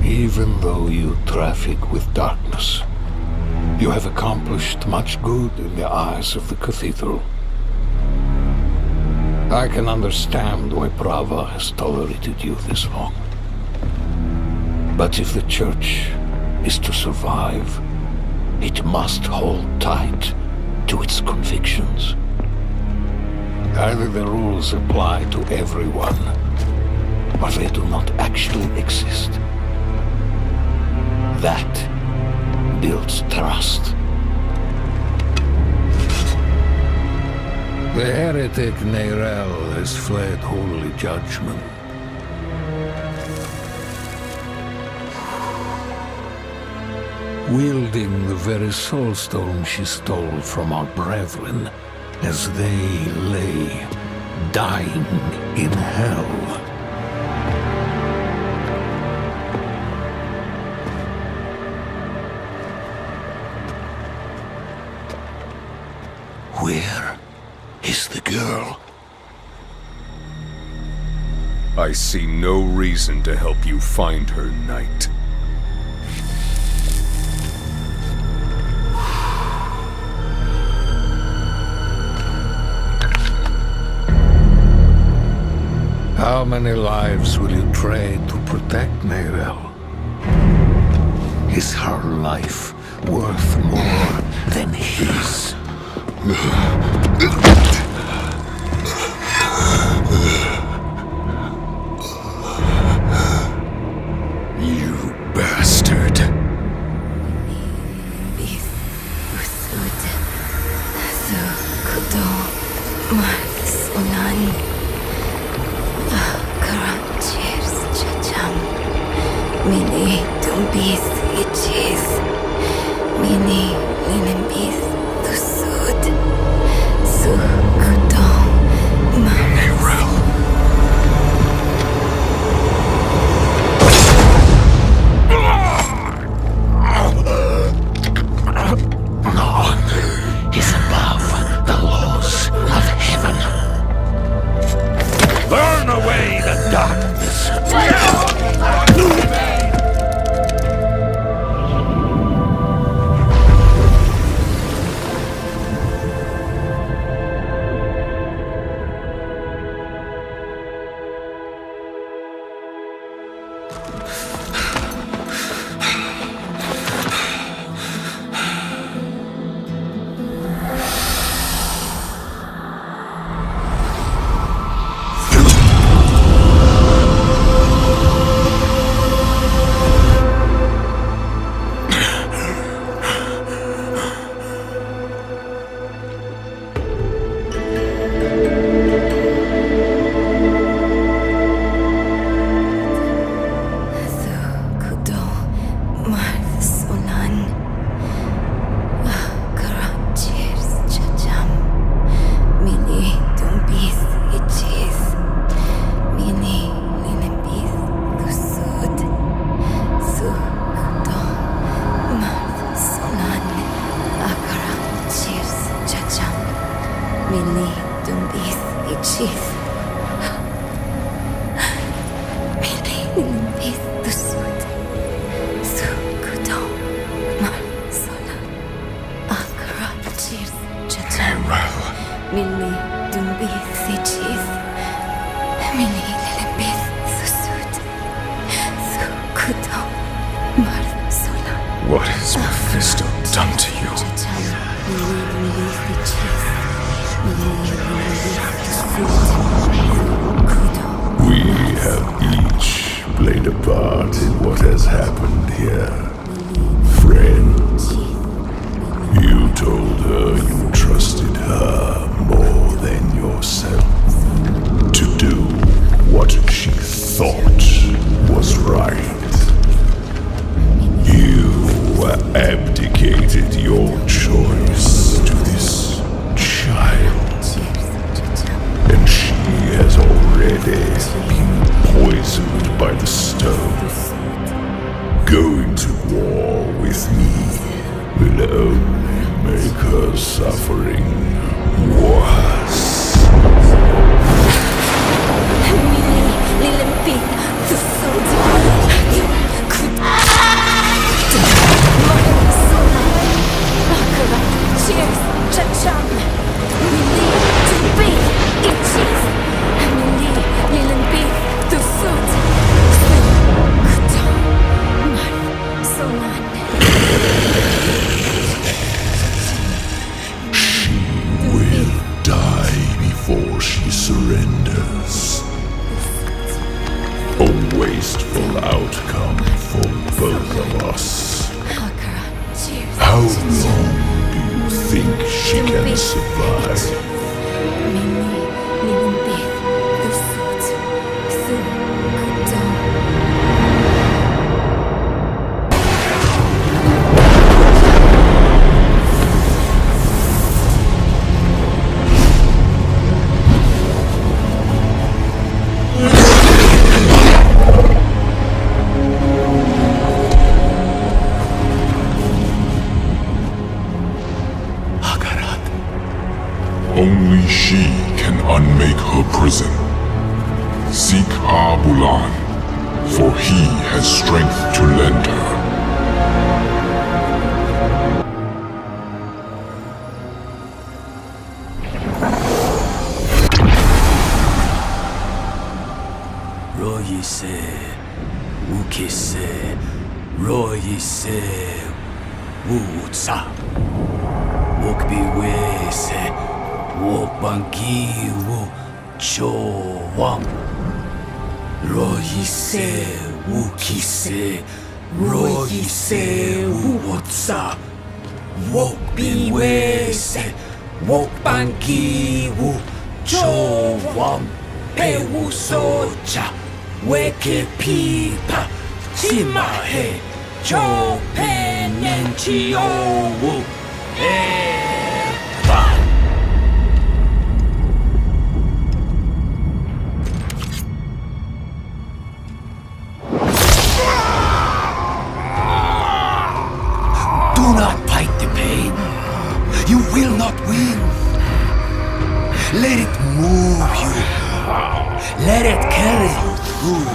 Even though you traffic with darkness, you have accomplished much good in the eyes of the cathedral. I can understand why Prava has tolerated you this long. But if the Church is to survive, it must hold tight to its convictions. Either the rules apply to everyone, or they do not actually exist. That builds trust. The heretic Neyrelle has fled holy judgment. Wielding the very soulstone she stole from our brethren as they lay dying in hell. Where is the girl? I see no reason to help you find her, Knight. How many lives will you trade to protect Mayrel? Is her life worth more than his? You bastard. Mini tumbis itches. Mini linimbis tusud. Su kudong Mayrel. No one is above the laws of heaven. Burn away the darkness. What has Mephisto done to you? We have each played a part in what has happened here. Friend, you told her you trusted her more than yourself to do what she thought was right. You abdicated your choice to this child, and she has already been poisoned by the stone. Going to war with me will only make her suffering worse. Surrenders. A wasteful outcome for both of us. How long do you think she can survive? Only she can unmake her prison. Seek Abulan, for he has strength to lend her. Royise, Wukise, Royise, Wutsa, Wokbi Wese, Wokbangi Wu Chowam, Royise, Wukise, Royise, Wutsa, Wokbi Wese, Wokbangi Wu Chowam, Pewu Socha. Weke pipa, chimahe, cho penenchi owu, eva. Do not fight the pain. You will not win. Let it move you. Let it carry you through.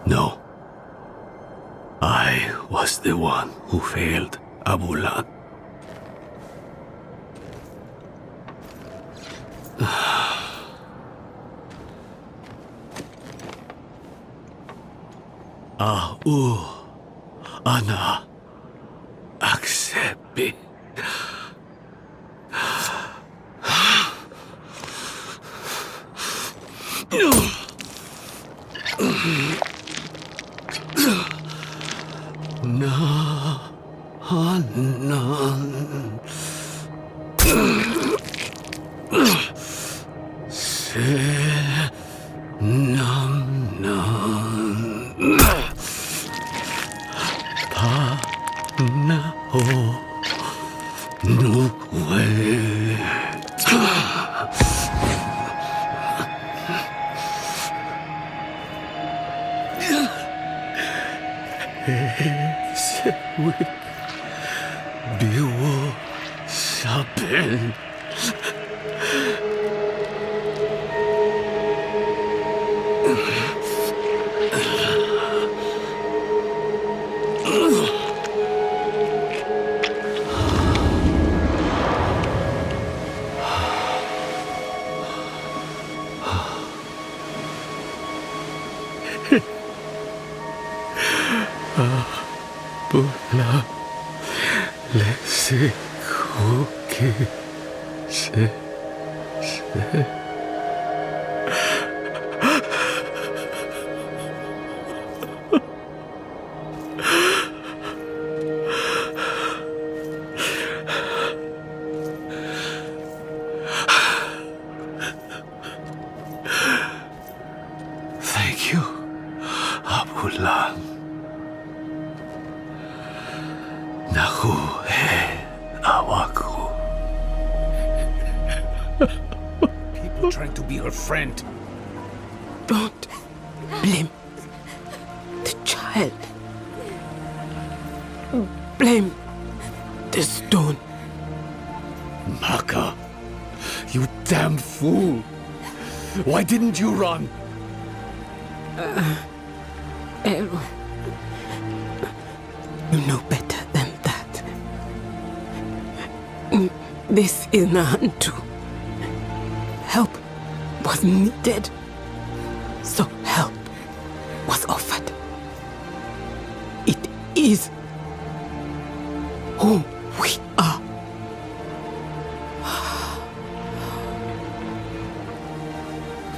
No. I was the one who failed Abulan. Ana accept. Abula, lese kuki se. Thank you, Abulan. Nahu he awaku. People trying to be her friend. Don't blame the child. Blame the stone. Maka, you damn fool. Why didn't you run? Ero, you know better than that. This is Nahantu. Help was needed, so help was offered. It is who we are.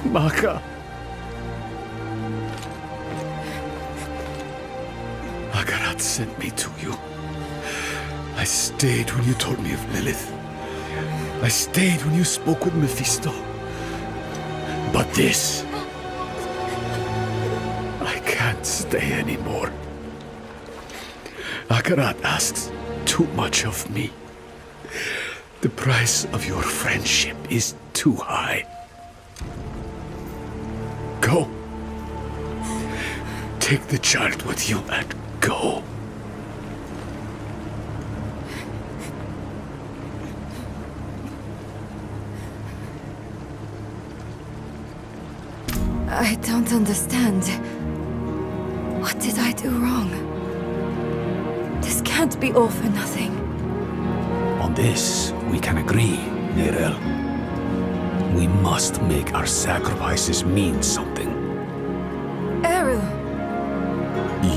Maka. sent me to you. I stayed when you told me of Lilith. I stayed when you spoke with Mephisto. But this... I can't stay anymore. Akarat asks too much of me. The price of your friendship is too high. Go. Take the child with you and go. I don't understand. What did I do wrong? This can't be all for nothing. On this, we can agree, Nerel. We must make our sacrifices mean something. Errol!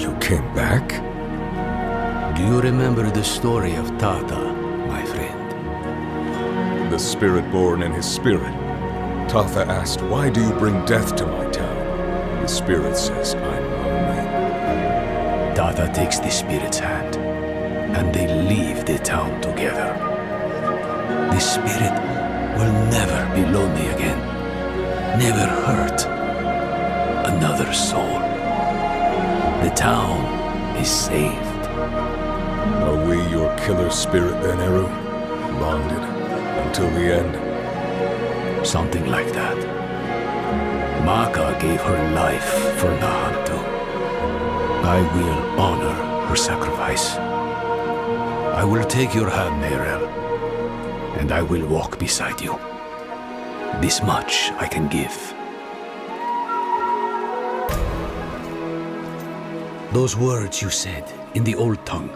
You came back? Do you remember the story of Tata, my friend? The spirit born in his spirit. Tatha asked, "Why do you bring death to my town?" The spirit says, "I'm lonely." Tata takes the spirit's hand, and they leave the town together. The spirit will never be lonely again, never hurt another soul. The town is saved. Are we your killer spirit then, Eru? Bonded until the end? Something like that. Maka gave her life for Nahantu. I will honor her sacrifice. I will take your hand, Nerel, and I will walk beside you. This much I can give. Those words you said in the old tongue,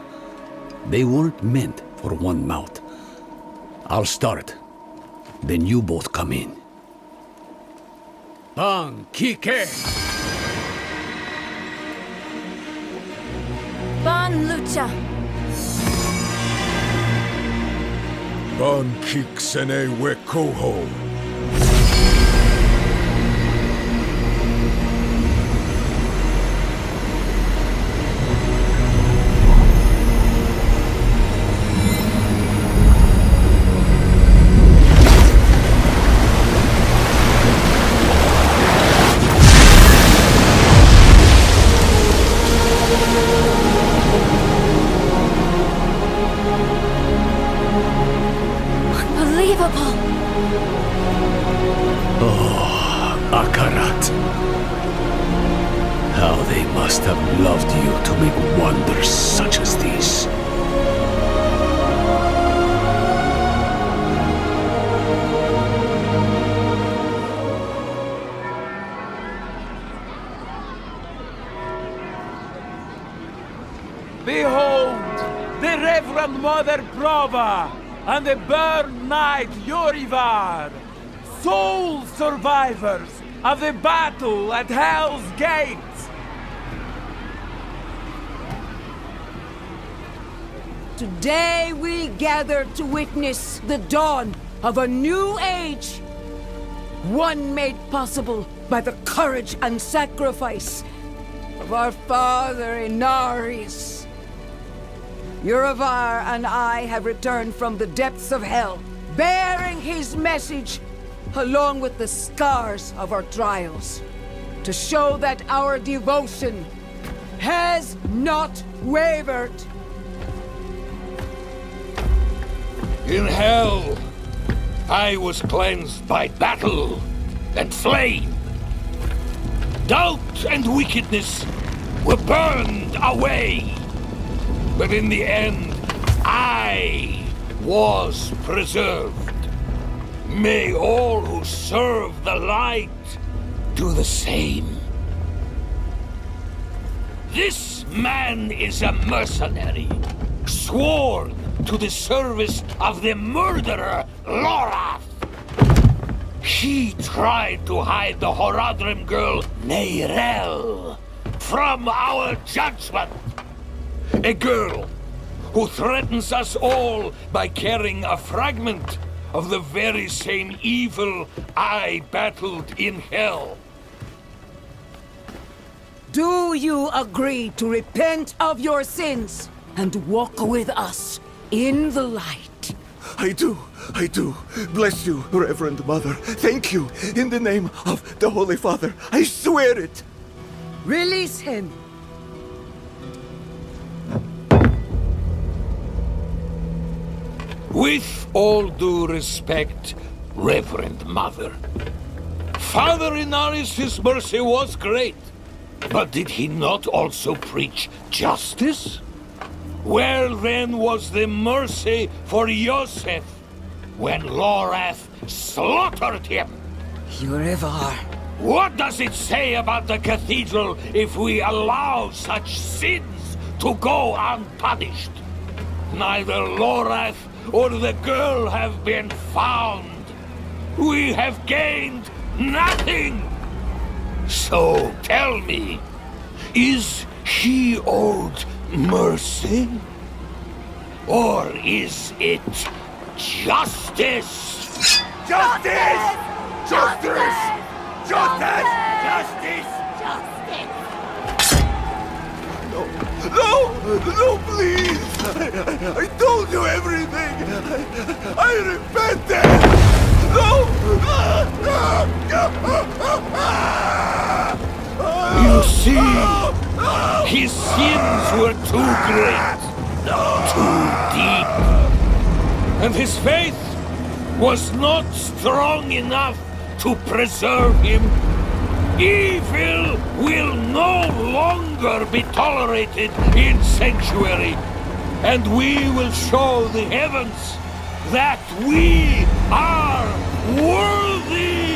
they weren't meant for one mouth. I'll start. Then you both come in. Ban Kike! Ban Lucha! Ban Kik Sene Wekoho. Unbelievable! Oh, Akarat. How they must have loved you to make wonders such as these. Behold, the Reverend Mother Prova and the Burn Knight Yorivar, sole survivors of the battle at Hell's Gate. Today we gather to witness the dawn of a new age. One made possible by the courage and sacrifice of our father Inaris. Uravar and I have returned from the depths of hell, bearing his message along with the scars of our trials, to show that our devotion has not wavered. In hell, I was cleansed by battle and flame. Doubt and wickedness were burned away. But in the end, I was preserved. May all who serve the light do the same. This man is a mercenary, sworn to the service of the murderer, Lorath. He tried to hide the Horadrim girl, Neyrel, from our judgment. A girl who threatens us all by carrying a fragment of the very same evil I battled in hell. Do you agree to repent of your sins and walk with us in the light? I do. Bless you, Reverend Mother. Thank you. In the name of the Holy Father, I swear it. Release him. With all due respect, Reverend Mother, Father Inaris' mercy was great, but did he not also preach justice? Where then was the mercy for Yosef when Lorath slaughtered him? Ivar. What does it say about the cathedral if we allow such sins to go unpunished? Neither Lorath or the girl have been found. We have gained nothing. So tell me, is he owed mercy? Or is it justice? Justice! Justice! Justice! Justice! No, please! I told you everything! I repented! You see, his sins were too great, too deep, and his faith was not strong enough to preserve him. Evil will no longer be tolerated in Sanctuary, and we will show the heavens that we are worthy